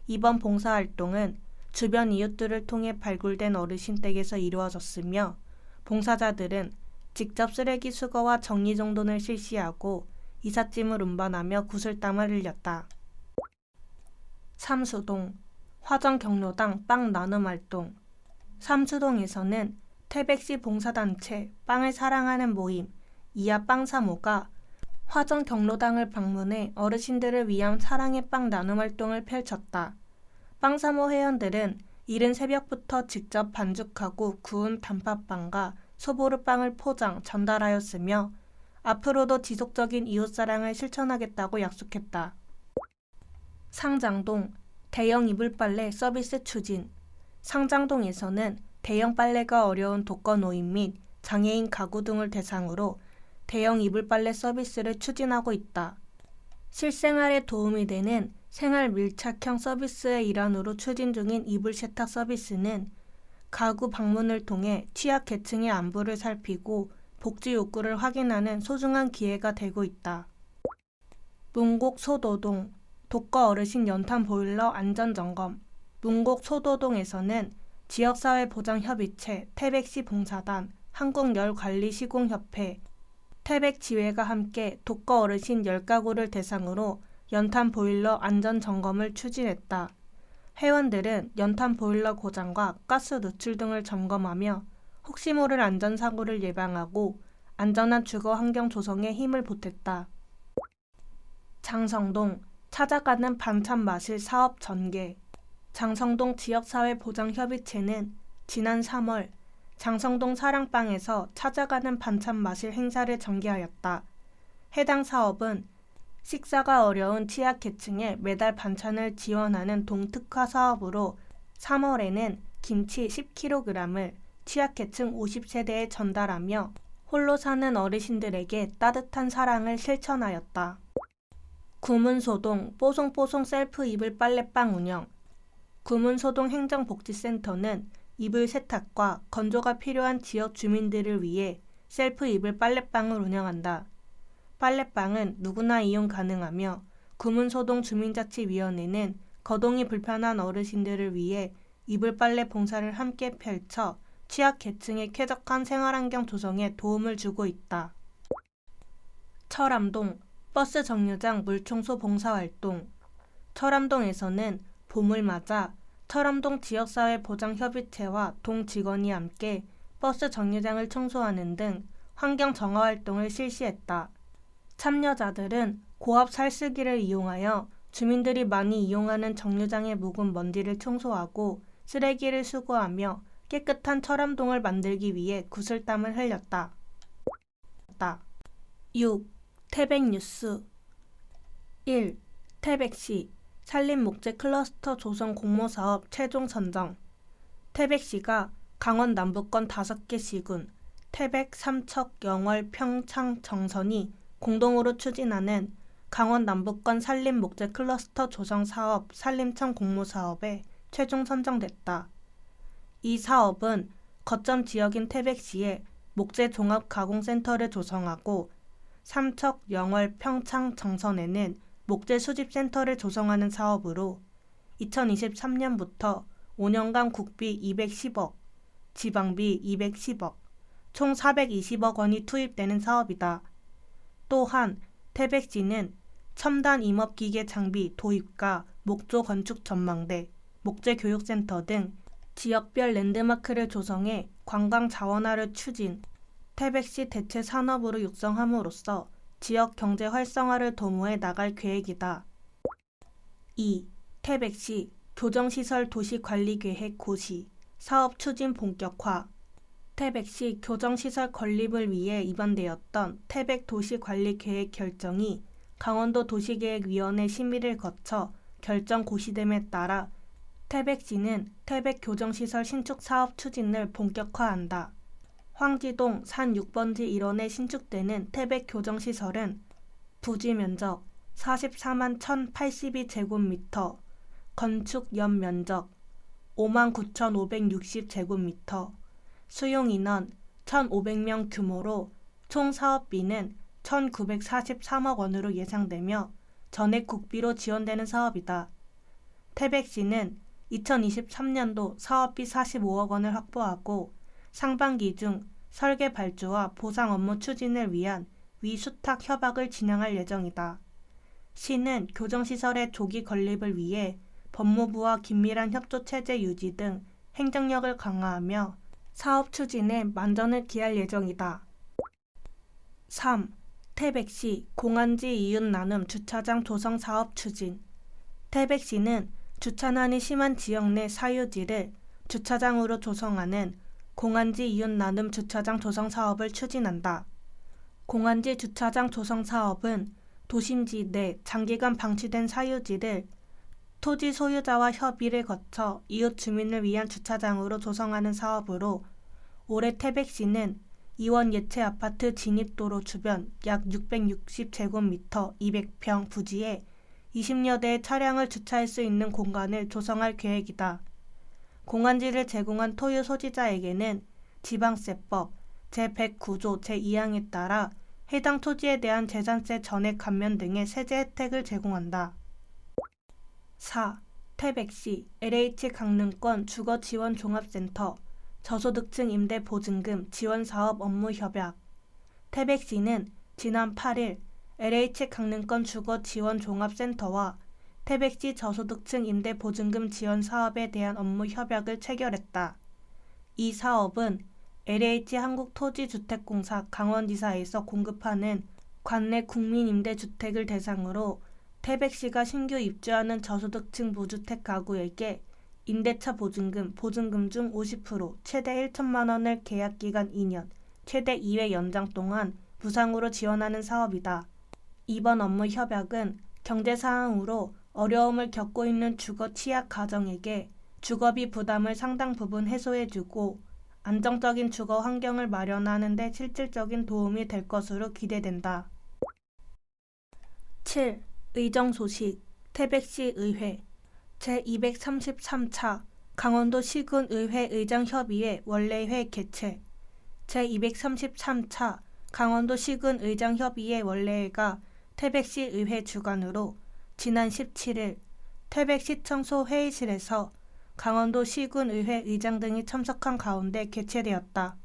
이번 봉사활동은 주변 이웃들을 통해 발굴된 어르신 댁에서 이루어졌으며 봉사자들은 직접 쓰레기 수거와 정리정돈을 실시하고 이삿짐을 운반하며 구슬땀을 흘렸다. 삼수동, 화정경로당 빵 나눔 활동. 삼수동에서는 태백시 봉사단체 빵을 사랑하는 모임 이하 빵사모가 화정경로당을 방문해 어르신들을 위한 사랑의 빵 나눔 활동을 펼쳤다. 빵사모 회원들은 이른 새벽부터 직접 반죽하고 구운 단팥빵과 소보루빵을 포장, 전달하였으며 앞으로도 지속적인 이웃사랑을 실천하겠다고 약속했다. 상장동, 대형 이불빨래 서비스 추진. 상장동에서는 대형 빨래가 어려운 독거노인 및 장애인 가구 등을 대상으로 대형 이불빨래 서비스를 추진하고 있다. 실생활에 도움이 되는 생활 밀착형 서비스의 일환으로 추진 중인 이불 세탁 서비스는 가구 방문을 통해 취약계층의 안부를 살피고 복지 욕구를 확인하는 소중한 기회가 되고 있다. 문곡 소도동, 독거 어르신 연탄 보일러 안전점검. 문곡 소도동에서는 지역사회보장협의체, 태백시 봉사단, 한국열관리시공협회, 태백지회가 함께 독거 어르신 10가구를 대상으로 연탄 보일러 안전점검을 추진했다. 회원들은 연탄 보일러 고장과 가스 누출 등을 점검하며 혹시 모를 안전사고를 예방하고 안전한 주거 환경 조성에 힘을 보탰다. 장성동, 찾아가는 반찬 마실 사업 전개. 장성동 지역사회보장협의체는 지난 3월 장성동 사랑방에서 찾아가는 반찬 마실 행사를 전개하였다. 해당 사업은 식사가 어려운 취약계층에 매달 반찬을 지원하는 동특화 사업으로 3월에는 김치 10kg을 취약계층 50세대에 전달하며 홀로 사는 어르신들에게 따뜻한 사랑을 실천하였다. 구문소동 뽀송뽀송 셀프 이불 빨래방 운영. 구문소동 행정복지센터는 이불 세탁과 건조가 필요한 지역 주민들을 위해 셀프 이불 빨래방을 운영한다. 빨래방은 누구나 이용 가능하며 구문소동 주민자치위원회는 거동이 불편한 어르신들을 위해 이불 빨래 봉사를 함께 펼쳐 취약계층의 쾌적한 생활환경 조성에 도움을 주고 있다. 철암동 버스 정류장 물청소 봉사활동. 철암동에서는 봄을 맞아 철암동 지역사회보장협의체와 동 직원이 함께 버스 정류장을 청소하는 등 환경 정화 활동을 실시했다. 참여자들은 고압 살쓰기를 이용하여 주민들이 많이 이용하는 정류장의 묵은 먼지를 청소하고 쓰레기를 수거하며 깨끗한 철암동을 만들기 위해 구슬땀을 흘렸다. 6. 태백뉴스. 1. 태백시 산림목재 클러스터 조성 공모사업 최종 선정. 태백시가 강원 남부권 5개 시군, 태백, 삼척, 영월, 평창, 정선이 공동으로 추진하는 강원 남부권 산림목재 클러스터 조성 사업 산림청 공모사업에 최종 선정됐다. 이 사업은 거점 지역인 태백시에 목재 종합 가공센터를 조성하고 삼척, 영월, 평창, 정선에는 목재 수집센터를 조성하는 사업으로 2023년부터 5년간 국비 210억, 지방비 210억, 총 420억 원이 투입되는 사업이다. 또한 태백시는 첨단 임업기계 장비 도입과 목조 건축 전망대, 목재 교육센터 등 지역별 랜드마크를 조성해 관광 자원화를 추진, 태백시 대체 산업으로 육성함으로써 지역 경제 활성화를 도모해 나갈 계획이다. 2. 태백시 교정시설 도시관리계획 고시, 사업 추진 본격화. 태백시 교정시설 건립을 위해 입안되었던 태백도시관리계획 결정이 강원도 도시계획위원회 심의를 거쳐 결정 고시됨에 따라 태백시는 태백교정시설 신축 사업 추진을 본격화한다. 황지동 산 6번지 일원에 신축되는 태백교정시설은 부지 면적 44만 1,082제곱미터, 건축 연면적 59,560제곱미터, 수용인원 1,500명 규모로 총 사업비는 1,943억 원으로 예상되며 전액 국비로 지원되는 사업이다. 태백시는 2023년도 사업비 45억 원을 확보하고 상반기 중 설계 발주와 보상 업무 추진을 위한 위수탁 협약을 진행할 예정이다. 시는 교정시설의 조기 건립을 위해 법무부와 긴밀한 협조 체제 유지 등 행정력을 강화하며 사업 추진에 만전을 기할 예정이다. 3. 태백시 공안지 이웃 나눔 주차장 조성 사업 추진. 태백시는 주차난이 심한 지역 내 사유지를 주차장으로 조성하는 공안지 이웃 나눔 주차장 조성 사업을 추진한다. 공안지 주차장 조성 사업은 도심지 내 장기간 방치된 사유지를 토지 소유자와 협의를 거쳐 이웃 주민을 위한 주차장으로 조성하는 사업으로 올해 태백시는 이원 예채 아파트 진입도로 주변 약 660제곱미터 200평 부지에 20여 대의 차량을 주차할 수 있는 공간을 조성할 계획이다. 공안지를 제공한 토유 소지자에게는 지방세법 제109조 제2항에 따라 해당 토지에 대한 재산세 전액 감면 등의 세제 혜택을 제공한다. 4. 태백시 LH 강릉권 주거지원 종합센터 저소득층 임대 보증금 지원 사업 업무 협약. 태백시는 지난 8일 LH 강릉권 주거지원 종합센터와 태백시 저소득층 임대 보증금 지원 사업에 대한 업무 협약을 체결했다. 이 사업은 LH 한국토지주택공사 강원지사에서 공급하는 관내 국민임대주택을 대상으로 태백시가 신규 입주하는 저소득층 무주택 가구에게 임대차 보증금 중 50% 최대 1천만 원을 계약기간 2년, 최대 2회 연장 동안 무상으로 지원하는 사업이다. 이번 업무 협약은 경제사항으로 어려움을 겪고 있는 주거 취약 가정에게 주거비 부담을 상당 부분 해소해주고 안정적인 주거 환경을 마련하는 데 실질적인 도움이 될 것으로 기대된다. 7. 의정 소식. 태백시 의회 제233차 강원도 시군의회 의장협의회 원래회 개최. 제233차 강원도 시군의장협의회 원래회가 태백시 의회 주관으로 지난 17일 태백시청소 회의실에서 강원도 시군의회 의장 등이 참석한 가운데 개최되었다.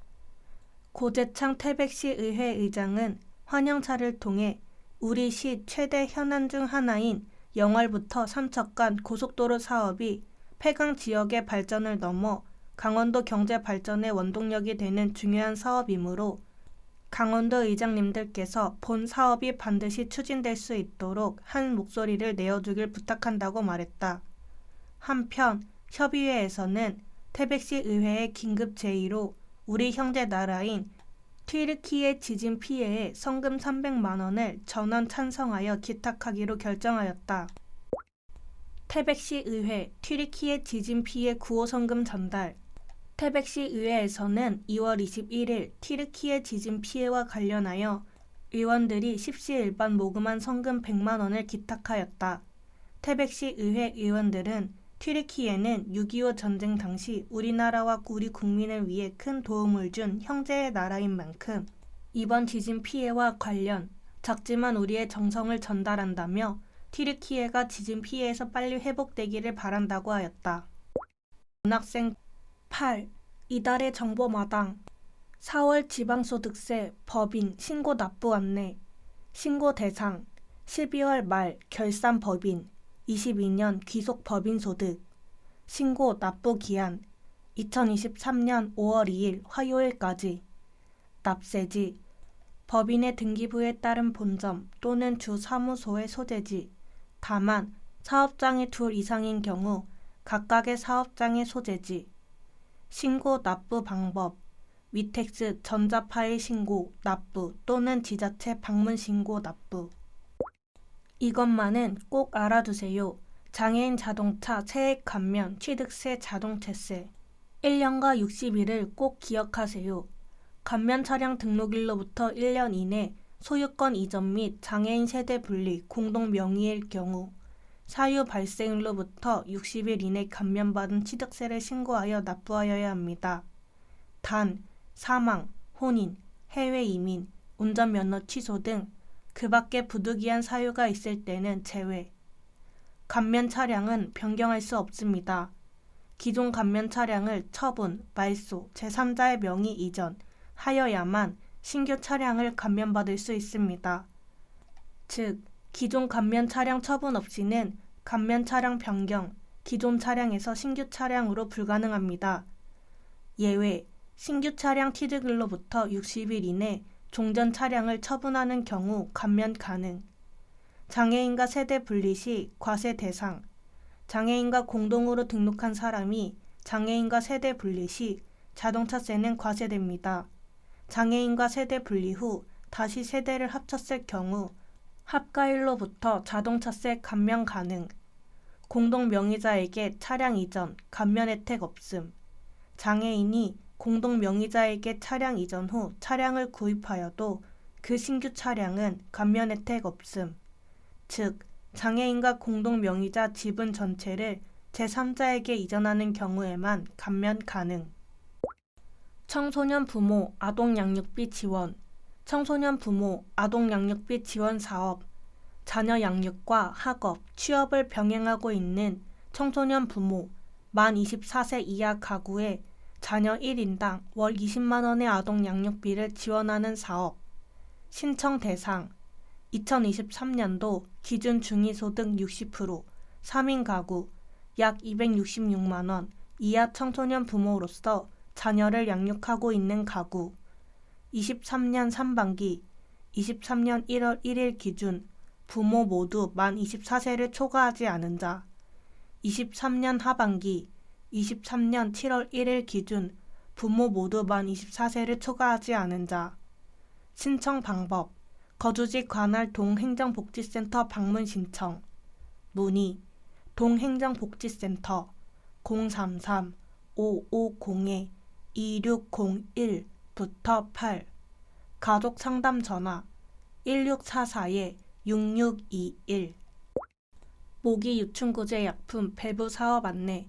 고재창 태백시 의회 의장은 환영차를 통해 우리 시 최대 현안 중 하나인 영월부터 삼척 간 고속도로 사업이 폐강 지역의 발전을 넘어 강원도 경제 발전의 원동력이 되는 중요한 사업이므로 강원도 의장님들께서 본 사업이 반드시 추진될 수 있도록 한 목소리를 내어주길 부탁한다고 말했다. 한편 협의회에서는 태백시 의회의 긴급 제의로 우리 형제 나라인 튀르키예 지진 피해에 성금 300만 원을 전원 찬성하여 기탁하기로 결정하였다. 태백시 의회 튀르키예 지진 피해 구호 성금 전달. 태백시 의회에서는 2월 21일 튀르키예 지진 피해와 관련하여 의원들이 십시일반 모금한 성금 100만 원을 기탁하였다. 태백시 의회 의원들은 튀르키예는 6.25 전쟁 당시 우리나라와 우리 국민을 위해 큰 도움을 준 형제의 나라인 만큼 이번 지진 피해와 관련 작지만 우리의 정성을 전달한다며 튀르키예가 지진 피해에서 빨리 회복되기를 바란다고 하였다. 문학생 8. 이달의 정보마당 4월 지방소득세 법인 신고 납부 안내 신고 대상 12월 말 결산 법인 22년 귀속 법인 소득 신고 납부 기한 2023년 5월 2일 화요일까지 납세지 법인의 등기부에 따른 본점 또는 주 사무소의 소재지 다만 사업장이 둘 이상인 경우 각각의 사업장의 소재지 신고 납부 방법 위텍스 전자파일 신고 납부 또는 지자체 방문 신고 납부 이것만은 꼭 알아두세요. 장애인 자동차 세액 감면 취득세 자동차세 1년과 60일을 꼭 기억하세요. 감면 차량 등록일로부터 1년 이내 소유권 이전 및 장애인 세대 분리 공동 명의일 경우 사유 발생일로부터 60일 이내 감면받은 취득세를 신고하여 납부하여야 합니다. 단, 사망, 혼인, 해외 이민, 운전면허 취소 등 그 밖에 부득이한 사유가 있을 때는 제외. 감면 차량은 변경할 수 없습니다. 기존 감면 차량을 처분, 말소, 제3자의 명의 이전 하여야만 신규 차량을 감면받을 수 있습니다. 즉, 기존 감면 차량 처분 없이는 감면 차량 변경, 기존 차량에서 신규 차량으로 불가능합니다. 예외, 신규 차량 취득일로부터 60일 이내 종전 차량을 처분하는 경우 감면 가능. 장애인과 세대 분리 시 과세 대상. 장애인과 공동으로 등록한 사람이 장애인과 세대 분리 시 자동차세는 과세됩니다. 장애인과 세대 분리 후 다시 세대를 합쳤을 경우 합가일로부터 자동차세 감면 가능. 공동 명의자에게 차량 이전, 감면 혜택 없음. 장애인이 공동 명의자에게 차량 이전 후 차량을 구입하여도 그 신규 차량은 감면 혜택 없음. 즉, 장애인과 공동 명의자 지분 전체를 제3자에게 이전하는 경우에만 감면 가능. 청소년 부모 아동 양육비 지원 청소년 부모 아동 양육비 지원 사업 자녀 양육과 학업, 취업을 병행하고 있는 청소년 부모 만 24세 이하 가구에 자녀 1인당 월 20만 원의 아동 양육비를 지원하는 사업 신청 대상 2023년도 기준 중위소득 60% 3인 가구 약 266만 원 이하 청소년 부모로서 자녀를 양육하고 있는 가구 23년 상반기 23년 1월 1일 기준 부모 모두 만 24세를 초과하지 않은 자 23년 하반기 23년 7월 1일 기준 부모 모두 만 24세를 초과하지 않은 자 신청 방법 거주지 관할 동행정복지센터 방문 신청 문의 동행정복지센터 033-550-2601부터 8 가족 상담 전화 1644-6621 모기 유충구제 약품 배부 사업 안내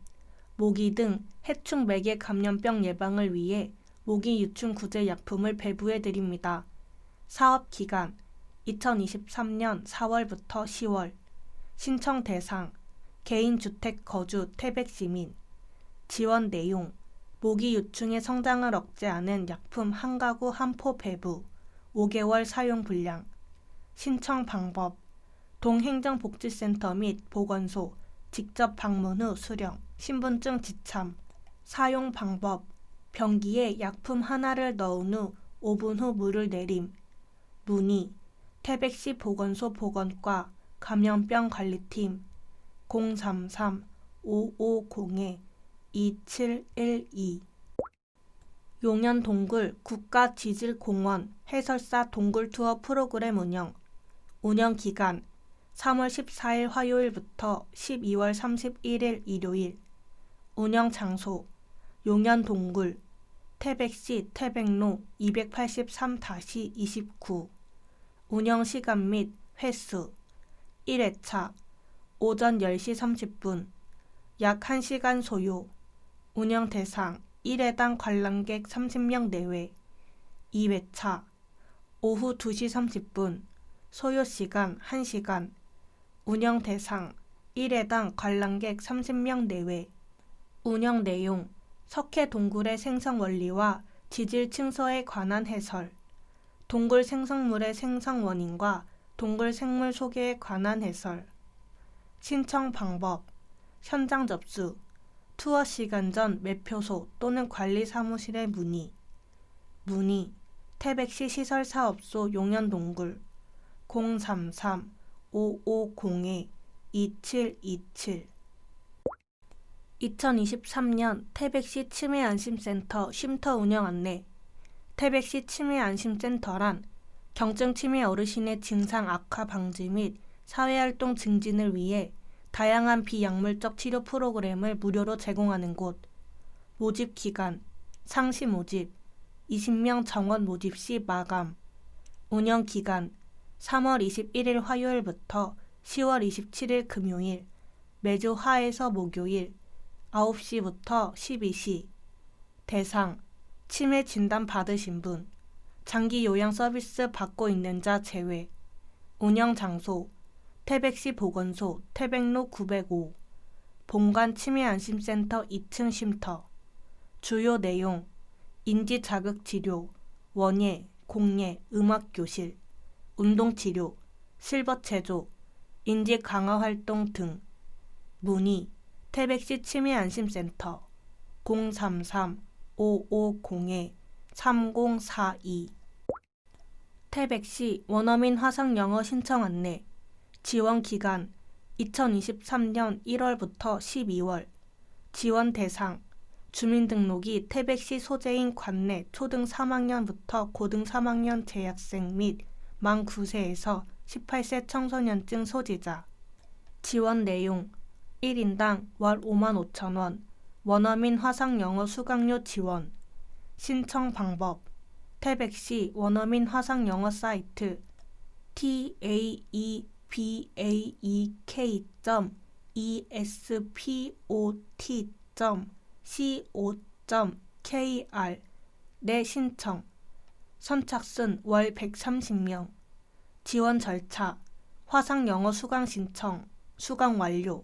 모기 등 해충 매개 감염병 예방을 위해 모기 유충 구제 약품을 배부해 드립니다. 사업 기간 2023년 4월부터 10월 신청 대상 개인주택 거주 태백시민 지원 내용 모기 유충의 성장을 억제하는 약품 한 가구 한 포 배부 5개월 사용 분량 신청 방법 동행정복지센터 및 보건소 직접 방문 후 수령 신분증 지참 사용 방법 병기에 약품 하나를 넣은 후 5분 후 물을 내림 문의 태백시 보건소 보건과 감염병 관리팀 033-550-2712 용현동굴 국가지질공원 해설사 동굴투어 프로그램 운영 기간 3월 14일 화요일부터 12월 31일 일요일 운영 장소 용현동굴 태백시 태백로 283-29 운영 시간 및 횟수 1회차 오전 10시 30분 약 1시간 소요 운영 대상 1회당 관람객 30명 내외 2회차 오후 2시 30분 소요시간 1시간, 운영 대상 1회당 관람객 30명 내외, 운영 내용 석회 동굴의 생성 원리와 지질 층서에 관한 해설, 동굴 생성물의 생성 원인과 동굴 생물 소개에 관한 해설, 신청 방법, 현장 접수, 투어 시간 전 매표소 또는 관리 사무실에 문의, 태백시 시설사업소 용현동굴 033-5502-2727. 2023년 태백시 치매안심센터 쉼터 운영 안내. 태백시 치매안심센터란 경증 치매 어르신의 증상 악화 방지 및 사회활동 증진을 위해 다양한 비약물적 치료 프로그램을 무료로 제공하는 곳. 모집 기간, 상시 모집, 20명 정원 모집 시 마감. 운영 기간, 3월 21일 화요일부터 10월 27일 금요일, 매주 화에서 목요일, 9시부터 12시. 대상, 치매 진단 받으신 분, 장기 요양 서비스 받고 있는 자 제외. 운영 장소, 태백시 보건소 태백로 905, 본관 치매안심센터 2층 쉼터. 주요 내용, 인지자극치료, 원예, 공예, 음악교실, 운동치료, 실버체조, 인지강화활동 등. 문의, 태백시 치매안심센터 033-5502-3042. 태백시 원어민 화상영어 신청 안내. 지원 기간 2023년 1월부터 12월. 지원 대상, 주민등록이 태백시 소재인 관내 초등 3학년부터 고등 3학년 재학생 및 만 9세에서 18세 청소년증 소지자. 지원 내용, 1인당 월 55,000원, 원어민 화상영어 수강료 지원. 신청 방법, 태백시 원어민 화상영어 사이트 taebaek.espot.co.kr 내 신청. 선착순 월 130명. 지원 절차, 화상영어 수강 신청, 수강 완료,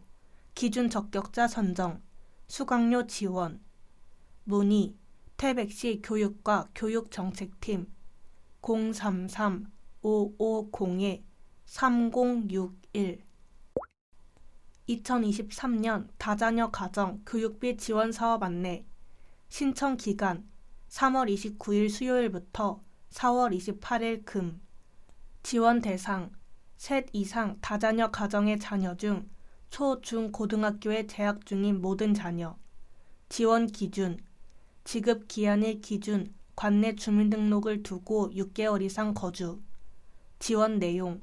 기준 적격자 선정, 수강료 지원. 문의, 태백시 교육과 교육정책팀 033-5502-3061. 2023년 다자녀 가정 교육비 지원 사업 안내. 신청 기간 3월 29일 수요일부터 4월 28일 금. 지원 대상, 셋 이상 다자녀 가정의 자녀 중 초, 중, 고등학교에 재학 중인 모든 자녀. 지원 기준, 지급 기한일 기준 관내 주민등록을 두고 6개월 이상 거주. 지원 내용,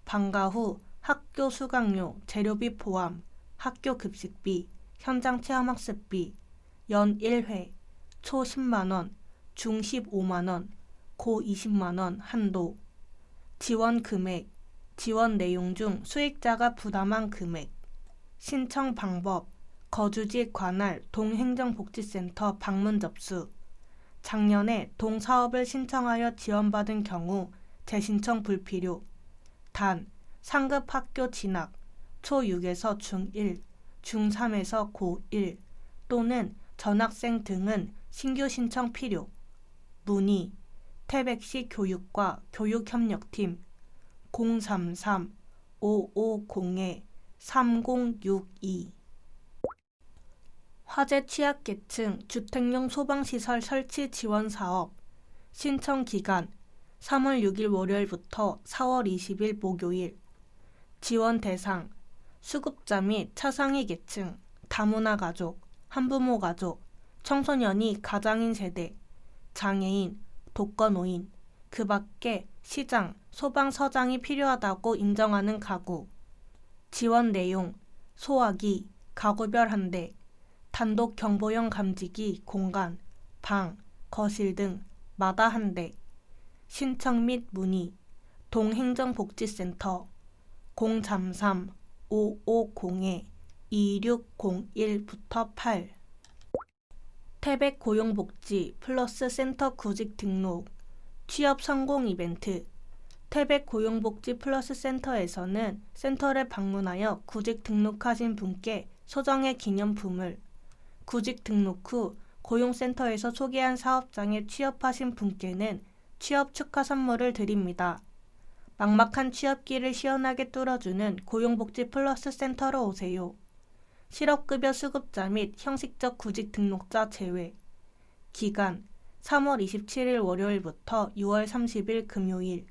방과 후 학교 수강료, 재료비 포함, 학교 급식비, 현장 체험학습비, 연 1회, 초 10만원, 중 15만원, 고 20만원 한도. 지원 금액, 지원 내용 중 수익자가 부담한 금액. 신청 방법, 거주지 관할 동행정복지센터 방문 접수. 작년에 동사업을 신청하여 지원받은 경우 재신청 불필요. 단, 상급 학교 진학, 초6에서 중1, 중3에서 고1 또는 전학생 등은 신규 신청 필요. 문의, 태백시 교육과 교육협력팀 033-5502-3062. 화재 취약계층 주택용 소방시설 설치 지원 사업. 신청 기간 3월 6일 월요일부터 4월 20일 목요일. 지원 대상, 수급자 및 차상위 계층, 다문화 가족, 한부모 가족, 청소년이 가장인 세대, 장애인, 독거노인, 그 밖에 시장, 소방서장이 필요하다고 인정하는 가구. 지원 내용, 소화기, 가구별 한 대, 단독 경보용 감지기 공간, 방, 거실 등 마다 한 대. 신청 및 문의, 동행정복지센터 033-5502-2601부터 8. 태백 고용복지 플러스 센터 구직 등록, 취업 성공 이벤트. 태백 고용복지 플러스 센터에서는 센터를 방문하여 구직 등록하신 분께 소정의 기념품을, 구직 등록 후 고용센터에서 소개한 사업장에 취업하신 분께는 취업 축하 선물을 드립니다. 막막한 취업길을 시원하게 뚫어주는 고용복지 플러스 센터로 오세요. 실업급여 수급자 및 형식적 구직 등록자 제외. 기간 3월 27일 월요일부터 6월 30일 금요일.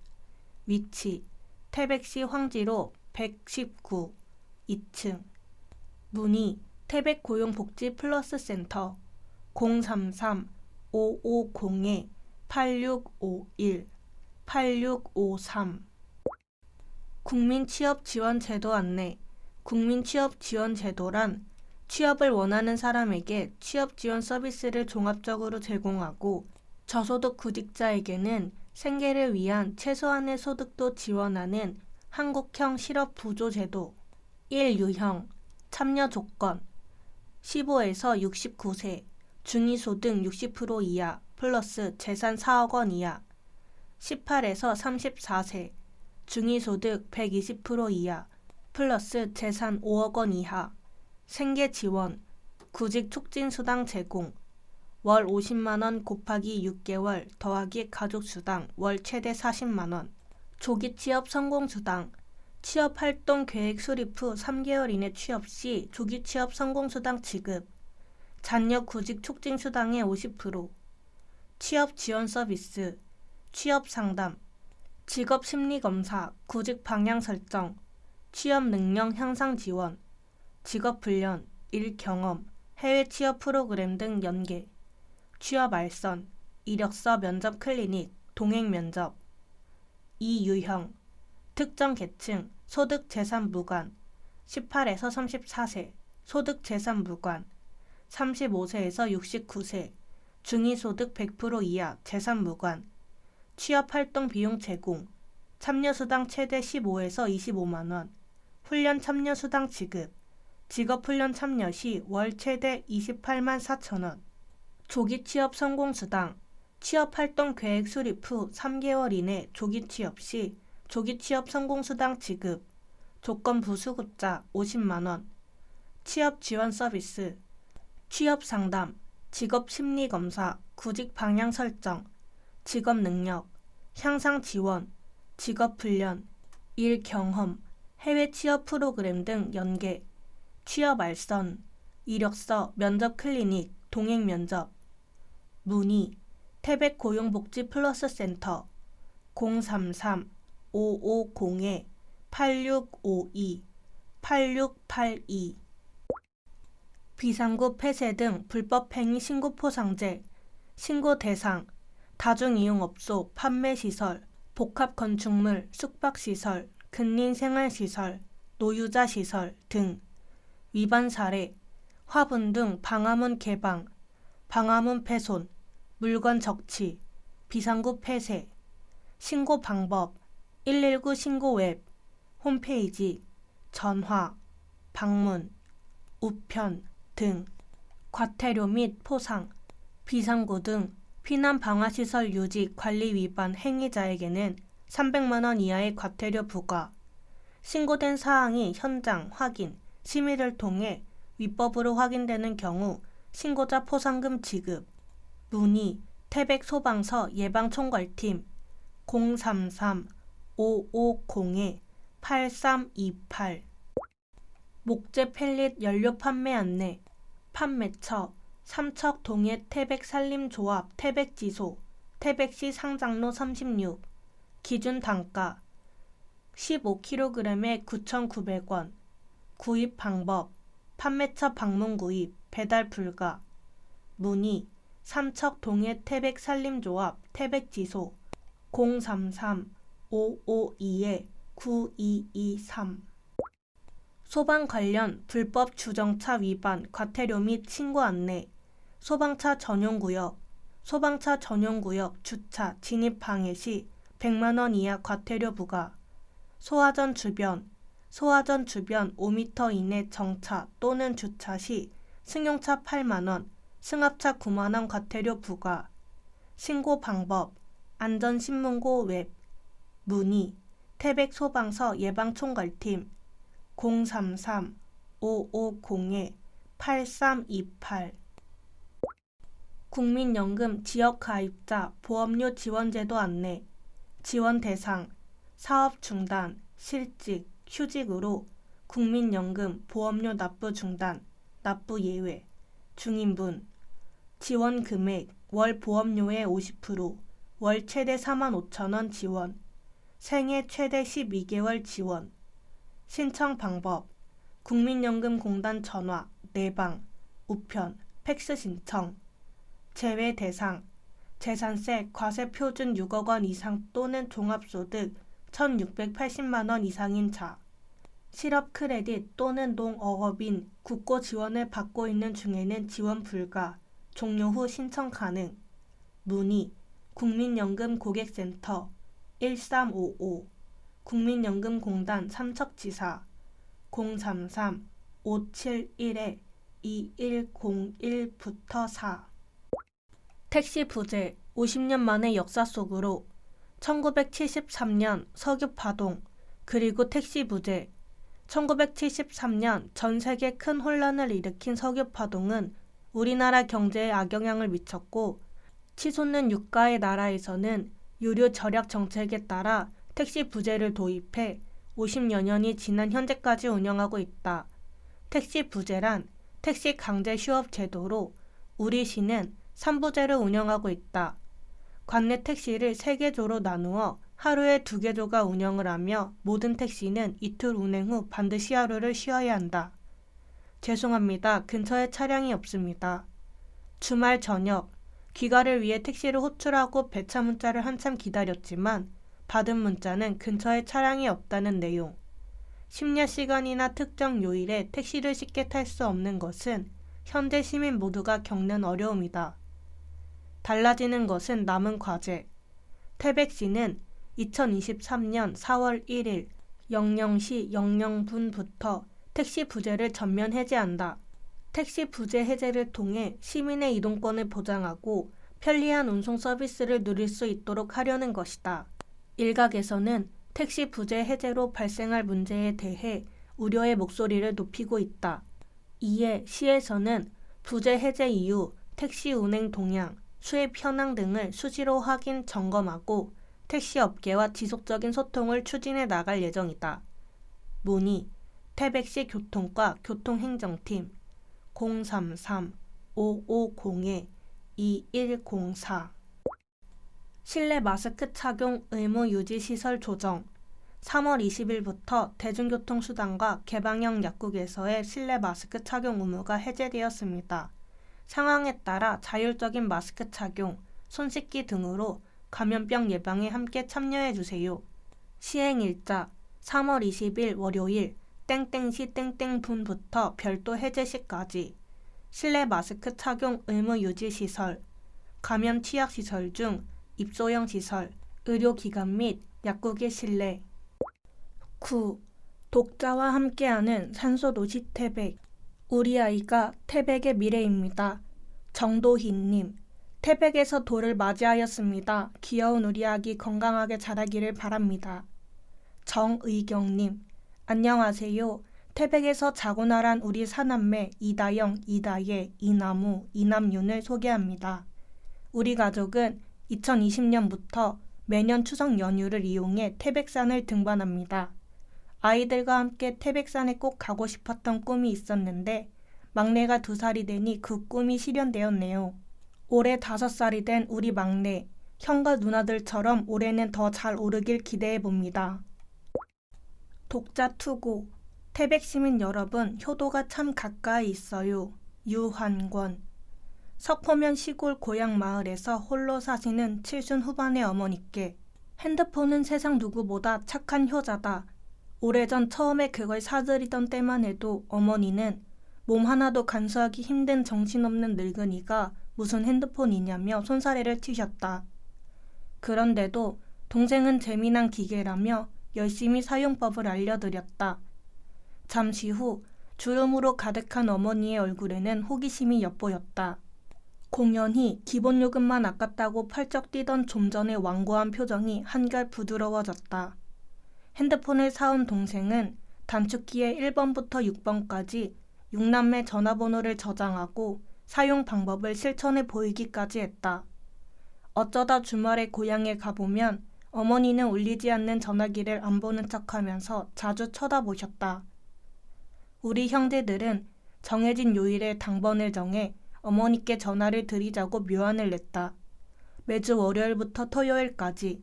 위치 태백시 황지로 119 2층. 문의 태백 고용복지 플러스 센터 033-550-8651 8653. 국민취업지원제도 안내. 국민취업지원제도란 취업을 원하는 사람에게 취업지원 서비스를 종합적으로 제공하고 저소득 구직자에게는 생계를 위한 최소한의 소득도 지원하는 한국형 실업부조제도. 1. 유형 참여 조건 15에서 69세 중위소득 60% 이하 플러스 재산 4억 원 이하. 18에서 34세 중위소득 120% 이하 플러스 재산 5억 원 이하. 생계 지원, 구직 촉진 수당 제공. 월 50만 원 곱하기 6개월 더하기 가족수당 월 최대 40만 원. 조기 취업 성공 수당. 취업활동 계획 수립 후 3개월 이내 취업 시 조기 취업 성공 수당 지급. 잔여 구직 촉진 수당의 50%. 취업 지원 서비스. 취업 상담. 직업 심리 검사, 구직 방향 설정. 취업 능력 향상 지원. 직업 훈련, 일 경험, 해외 취업 프로그램 등 연계. 취업 알선, 이력서 면접 클리닉, 동행 면접. 2. 유형 특정 계층, 소득 재산 무관. 18에서 34세, 소득 재산 무관. 35세에서 69세, 중위소득 100% 이하, 재산 무관. 취업활동 비용 제공. 참여수당 최대 15에서 25만 원. 훈련 참여수당 지급. 직업훈련 참여 시 월 최대 28만 4천 원. 조기 취업 성공 수당. 취업활동 계획 수립 후 3개월 이내 조기 취업 시 조기 취업 성공 수당 지급. 조건부 수급자 50만 원. 취업 지원 서비스. 취업 상담, 직업 심리 검사, 구직 방향 설정, 직업 능력, 향상 지원, 직업 훈련, 일 경험, 해외 취업 프로그램 등 연계. 취업 알선, 이력서, 면접 클리닉, 동행 면접. 문의 태백 고용복지 플러스 센터 033-550-8652 8682. 비상구 폐쇄 등 불법행위 신고 포상제. 신고 대상 다중이용업소, 판매시설, 복합건축물, 숙박시설, 근린생활시설, 노유자시설 등. 위반 사례 화분 등 방화문 개방, 방화문 훼손, 물건 적치, 비상구 폐쇄. 신고 방법 119 신고 웹, 홈페이지, 전화, 방문, 우편 등. 과태료 및 포상 비상구 등 피난 방화시설 유지 관리 위반 행위자에게는 300만 원 이하의 과태료 부과. 신고된 사항이 현장 확인, 심의를 통해 위법으로 확인되는 경우 신고자 포상금 지급. 문의 태백 소방서 예방총괄팀 033-550-8328. 목재 펠릿 연료 판매 안내. 판매처 삼척 동해 태백산림조합 태백지소, 태백시 상장로 36. 기준 단가 15kg에 9,900원. 구입 방법 판매처 방문 구입, 배달 불가. 문의 삼척 동해 태백산림조합 태백지소 033-552-9223. 소방 관련 불법 주정차 위반 과태료 및 신고 안내. 소방차 전용구역, 소방차 전용구역 주차 진입 방해 시 100만 원 이하 과태료 부과. 소화전 주변, 소화전 주변 5m 이내 정차 또는 주차 시 승용차 8만 원, 승합차 9만 원 과태료 부과. 신고 방법 안전신문고 웹, 문의 태백 소방서 예방총괄팀 033-550-8328. 국민연금 지역가입자 보험료 지원제도 안내. 지원 대상 사업 중단, 실직, 휴직으로 국민연금 보험료 납부 중단, 납부 예외, 중인분. 지원 금액 월 보험료의 50%, 월 최대 45,000원 지원, 생애 최대 12개월 지원. 신청 방법 국민연금공단 전화, 내방, 우편, 팩스 신청. 제외 대상 재산세 과세 표준 6억 원 이상 또는 종합소득 1,680만 원 이상인 자, 실업 크레딧 또는 농어업인 국고 지원을 받고 있는 중에는 지원 불가, 종료 후 신청 가능. 문의 국민연금 고객센터 1355, 국민연금공단 삼척지사 033-571-2101부터 4. 택시 부재 50년 만의 역사 속으로 1973년 석유파동 그리고 택시 부재. 1973년 전 세계 큰 혼란을 일으킨 석유파동은 우리나라 경제에 악영향을 미쳤고, 치솟는 유가의 나라에서는 유류 절약 정책에 따라 택시 부재를 도입해 50여 년이 지난 현재까지 운영하고 있다. 택시 부재란 택시 강제 휴업 제도로 우리 시는 3부제를 운영하고 있다. 관내 택시를 3개조로 나누어 하루에 2개조가 운영을 하며 모든 택시는 이틀 운행 후 반드시 하루를 쉬어야 한다. 죄송합니다. 근처에 차량이 없습니다. 주말 저녁, 귀가를 위해 택시를 호출하고 배차 문자를 한참 기다렸지만 받은 문자는 근처에 차량이 없다는 내용. 심야 시간이나 특정 요일에 택시를 쉽게 탈 수 없는 것은 현재 시민 모두가 겪는 어려움이다. 달라지는 것은 남은 과제. 태백시는 2023년 4월 1일 00시 00분부터 택시 부재를 전면 해제한다. 택시 부재 해제를 통해 시민의 이동권을 보장하고 편리한 운송 서비스를 누릴 수 있도록 하려는 것이다. 일각에서는 택시 부재 해제로 발생할 문제에 대해 우려의 목소리를 높이고 있다. 이에 시에서는 부재 해제 이후 택시 운행 동향, 수입 현황 등을 수시로 확인, 점검하고 택시 업계와 지속적인 소통을 추진해 나갈 예정이다. 문의 태백시 교통과 교통행정팀 033-550-2104. 실내 마스크 착용 의무 유지 시설 조정. 3월 20일부터 대중교통수단과 개방형 약국에서의 실내 마스크 착용 의무가 해제되었습니다. 상황에 따라 자율적인 마스크 착용, 손 씻기 등으로 감염병 예방에 함께 참여해주세요. 시행일자 3월 20일 월요일 땡땡시 땡땡분부터 별도 해제 시까지 실내 마스크 착용 의무 유지 시설, 감염 취약시설 중 입소형 시설, 의료기관 및 약국의 실내. 9. 독자와 함께하는 산소도시 태백. 우리 아이가 태백의 미래입니다. 정도희님. 태백에서 돌을 맞이하였습니다. 귀여운 우리 아기 건강하게 자라기를 바랍니다. 정의경님. 안녕하세요. 태백에서 자고 나란 우리 사남매 이다영, 이다예, 이나무, 이남윤을 소개합니다. 우리 가족은 2020년부터 매년 추석 연휴를 이용해 태백산을 등반합니다. 아이들과 함께 태백산에 꼭 가고 싶었던 꿈이 있었는데 막내가 2살이 되니 그 꿈이 실현되었네요. 올해 5살이 된 우리 막내, 형과 누나들처럼 올해는 더 잘 오르길 기대해봅니다. 독자 투고. 태백 시민 여러분, 효도가 참 가까이 있어요. 유환권. 석포면 시골 고향 마을에서 홀로 사시는 70 후반의 어머니께 핸드폰은 세상 누구보다 착한 효자다. 오래전 처음에 그걸 사들이던 때만 해도 어머니는 몸 하나도 간수하기 힘든 정신없는 늙은이가 무슨 핸드폰이냐며 손사래를 치셨다. 그런데도 동생은 재미난 기계라며 열심히 사용법을 알려드렸다. 잠시 후 주름으로 가득한 어머니의 얼굴에는 호기심이 엿보였다. 공연히 기본 요금만 아깝다고 펄쩍 뛰던 좀 전의 완고한 표정이 한결 부드러워졌다. 핸드폰을 사온 동생은 단축키에 1번부터 6번까지 6남매 전화번호를 저장하고 사용 방법을 실천해 보이기까지 했다. 어쩌다 주말에 고향에 가보면 어머니는 울리지 않는 전화기를 안 보는 척하면서 자주 쳐다보셨다. 우리 형제들은 정해진 요일에 당번을 정해 어머니께 전화를 드리자고 묘안을 냈다. 매주 월요일부터 토요일까지,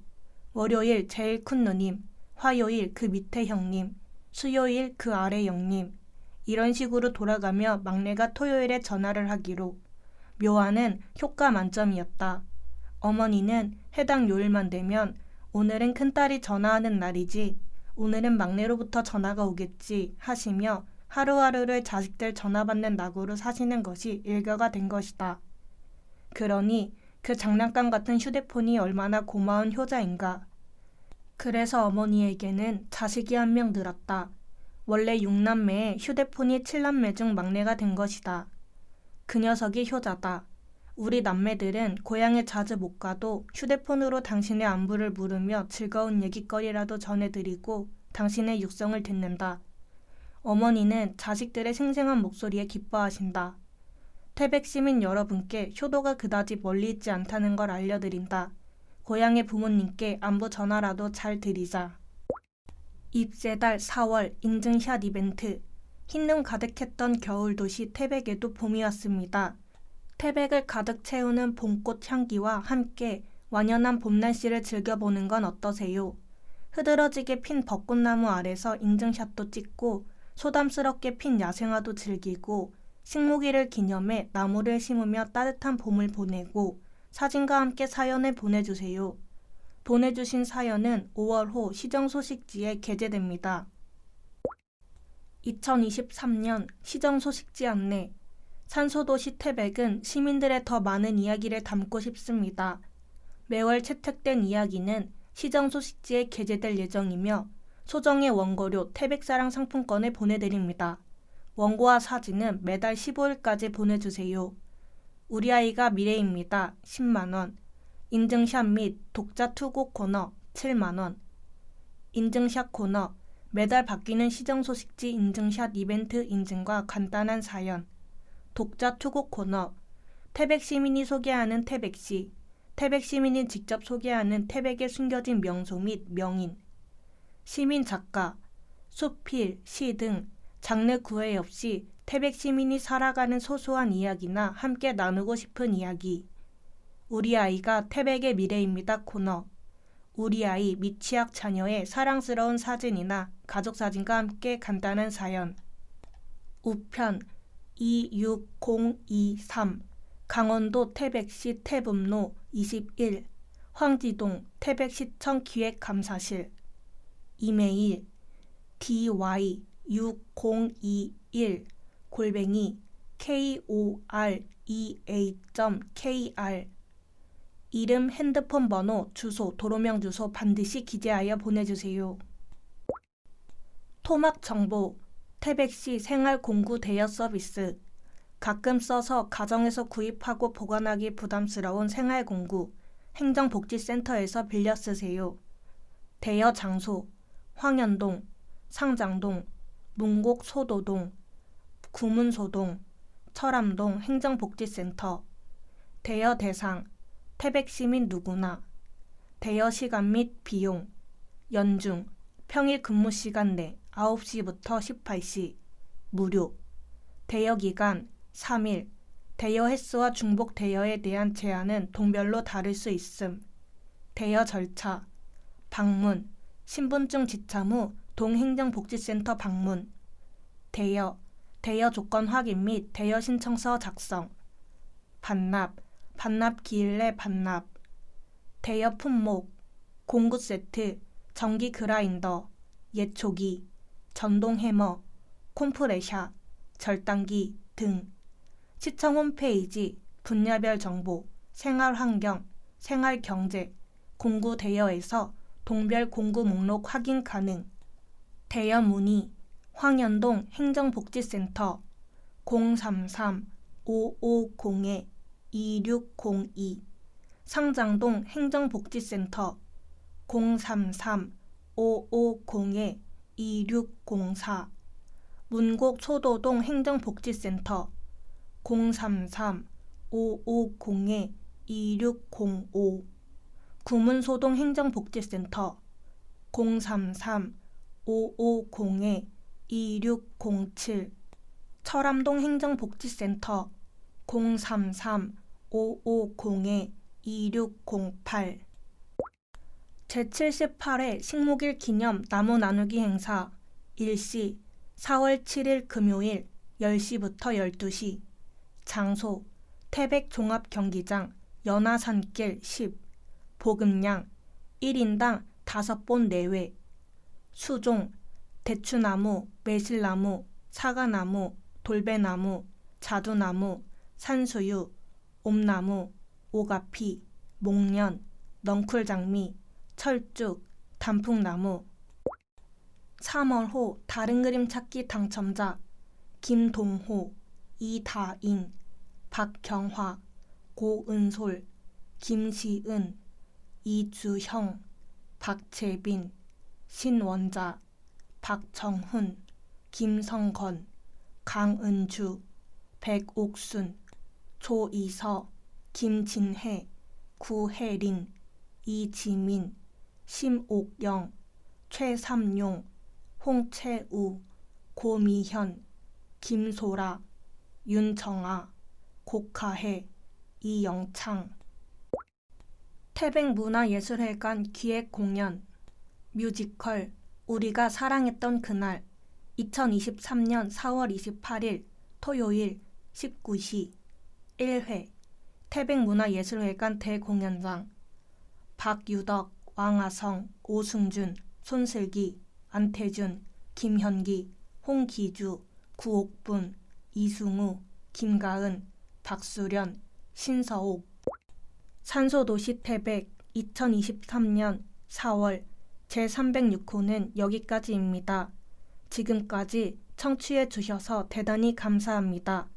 월요일 제일 큰 누님, 화요일 그 밑에 형님, 수요일 그 아래 형님, 이런 식으로 돌아가며 막내가 토요일에 전화를 하기로. 묘안은 효과 만점이었다. 어머니는 해당 요일만 되면 오늘은 큰딸이 전화하는 날이지, 오늘은 막내로부터 전화가 오겠지 하시며 하루하루를 자식들 전화 받는 낙으로 사시는 것이 일과가 된 것이다. 그러니 그 장난감 같은 휴대폰이 얼마나 고마운 효자인가. 그래서 어머니에게는 자식이 한 명 늘었다. 원래 6남매에 휴대폰이 7남매 중 막내가 된 것이다. 그 녀석이 효자다. 우리 남매들은 고향에 자주 못 가도 휴대폰으로 당신의 안부를 물으며 즐거운 얘기거리라도 전해드리고 당신의 육성을 듣는다. 어머니는 자식들의 생생한 목소리에 기뻐하신다. 태백 시민 여러분께 효도가 그다지 멀리 있지 않다는 걸 알려드린다. 고향의 부모님께 안부 전화라도 잘 드리자. 입세달 4월 인증샷 이벤트. 흰눈 가득했던 겨울 도시 태백에도 봄이 왔습니다. 태백을 가득 채우는 봄꽃 향기와 함께 완연한 봄 날씨를 즐겨보는 건 어떠세요? 흐드러지게 핀 벚꽃나무 아래서 인증샷도 찍고 소담스럽게 핀 야생화도 즐기고 식목일을 기념해 나무를 심으며 따뜻한 봄을 보내고 사진과 함께 사연을 보내주세요. 보내주신 사연은 5월 호 시정소식지에 게재됩니다. 2023년 시정소식지 안내. 산소도시 태백은 시민들의 더 많은 이야기를 담고 싶습니다. 매월 채택된 이야기는 시정소식지에 게재될 예정이며 소정의 원고료 태백사랑 상품권을 보내드립니다. 원고와 사진은 매달 15일까지 보내주세요. 우리 아이가 미래입니다. 10만원. 인증샷 및 독자 투고 코너 7만원. 인증샷 코너. 매달 바뀌는 시정소식지 인증샷 이벤트 인증과 간단한 사연. 독자 투고 코너. 태백 시민이 소개하는 태백시. 태백 시민이 직접 소개하는 태백에 숨겨진 명소 및 명인. 시민 작가. 수필, 시 등 장르 구애 없이 태백 시민이 살아가는 소소한 이야기나 함께 나누고 싶은 이야기. 우리 아이가 태백의 미래입니다 코너. 우리 아이 미취학 자녀의 사랑스러운 사진이나 가족사진과 함께 간단한 사연. 우편 26023 강원도 태백시 태북로 21 황지동 태백시청 기획감사실. 이메일 dy6021 korea.kr. 이름, 핸드폰 번호, 주소, 도로명 주소 반드시 기재하여 보내주세요. 토막 정보. 태백시 생활공구 대여 서비스. 가끔 써서 가정에서 구입하고 보관하기 부담스러운 생활공구 행정복지센터에서 빌려 쓰세요. 대여 장소. 황현동, 상장동, 문곡 소도동, 구문소동, 철암동 행정복지센터. 대여 대상. 태백시민 누구나. 대여 시간 및 비용. 연중, 평일 근무 시간 내 9시부터 18시. 무료. 대여 기간 3일. 대여 횟수와 중복 대여에 대한 제한은 동별로 다를 수 있음. 대여 절차. 방문. 신분증 지참 후 동행정복지센터 방문. 대여. 대여 조건 확인 및 대여 신청서 작성. 반납. 반납 기일 내 반납. 대여 품목. 공구 세트, 전기 그라인더, 예초기, 전동 해머, 콤프레샷, 절단기 등. 시청 홈페이지 분야별 정보, 생활환경, 생활경제, 공구 대여에서 동별 공구 목록 확인 가능. 대여 문의. 황현동 행정복지센터 033-550 2602 상장동 행정복지센터 033-550-2604 문곡 소도동 행정복지센터 033-550-2605 구문소동 행정복지센터 033-550-2607 철암동 행정복지센터 033-550-2608 제78회 식목일 기념 나무 나누기 행사 일시 4월 7일 금요일 10시부터 12시 장소 태백종합경기장 연화산길 10 보급량 1인당 5본 내외 수종 대추나무, 매실나무, 사과나무, 돌배나무, 자두나무, 산수유, 옴나무, 오가피, 목련, 넝쿨장미, 철쭉, 단풍나무 3월호 다른 그림 찾기 당첨자 김동호, 이다인, 박경화, 고은솔, 김시은, 이주형, 박채빈, 신원자, 박정훈, 김성건, 강은주, 백옥순, 조이서, 김진혜, 구혜린, 이지민, 심옥영, 최삼용, 홍채우, 고미현, 김소라, 윤정아, 고카해, 이영창 태백문화예술회관 기획공연 뮤지컬 우리가 사랑했던 그날 2023년 4월 28일 토요일 19시 1회 태백문화예술회관 대공연장 박유덕, 왕아성, 오승준, 손슬기, 안태준, 김현기, 홍기주, 구옥분, 이승우, 김가은, 박수련, 신서옥 산소도시 태백 2023년 4월 제306호는 여기까지입니다. 지금까지 청취해 주셔서 대단히 감사합니다.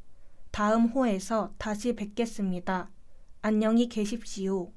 다음 호에서 다시 뵙겠습니다. 안녕히 계십시오.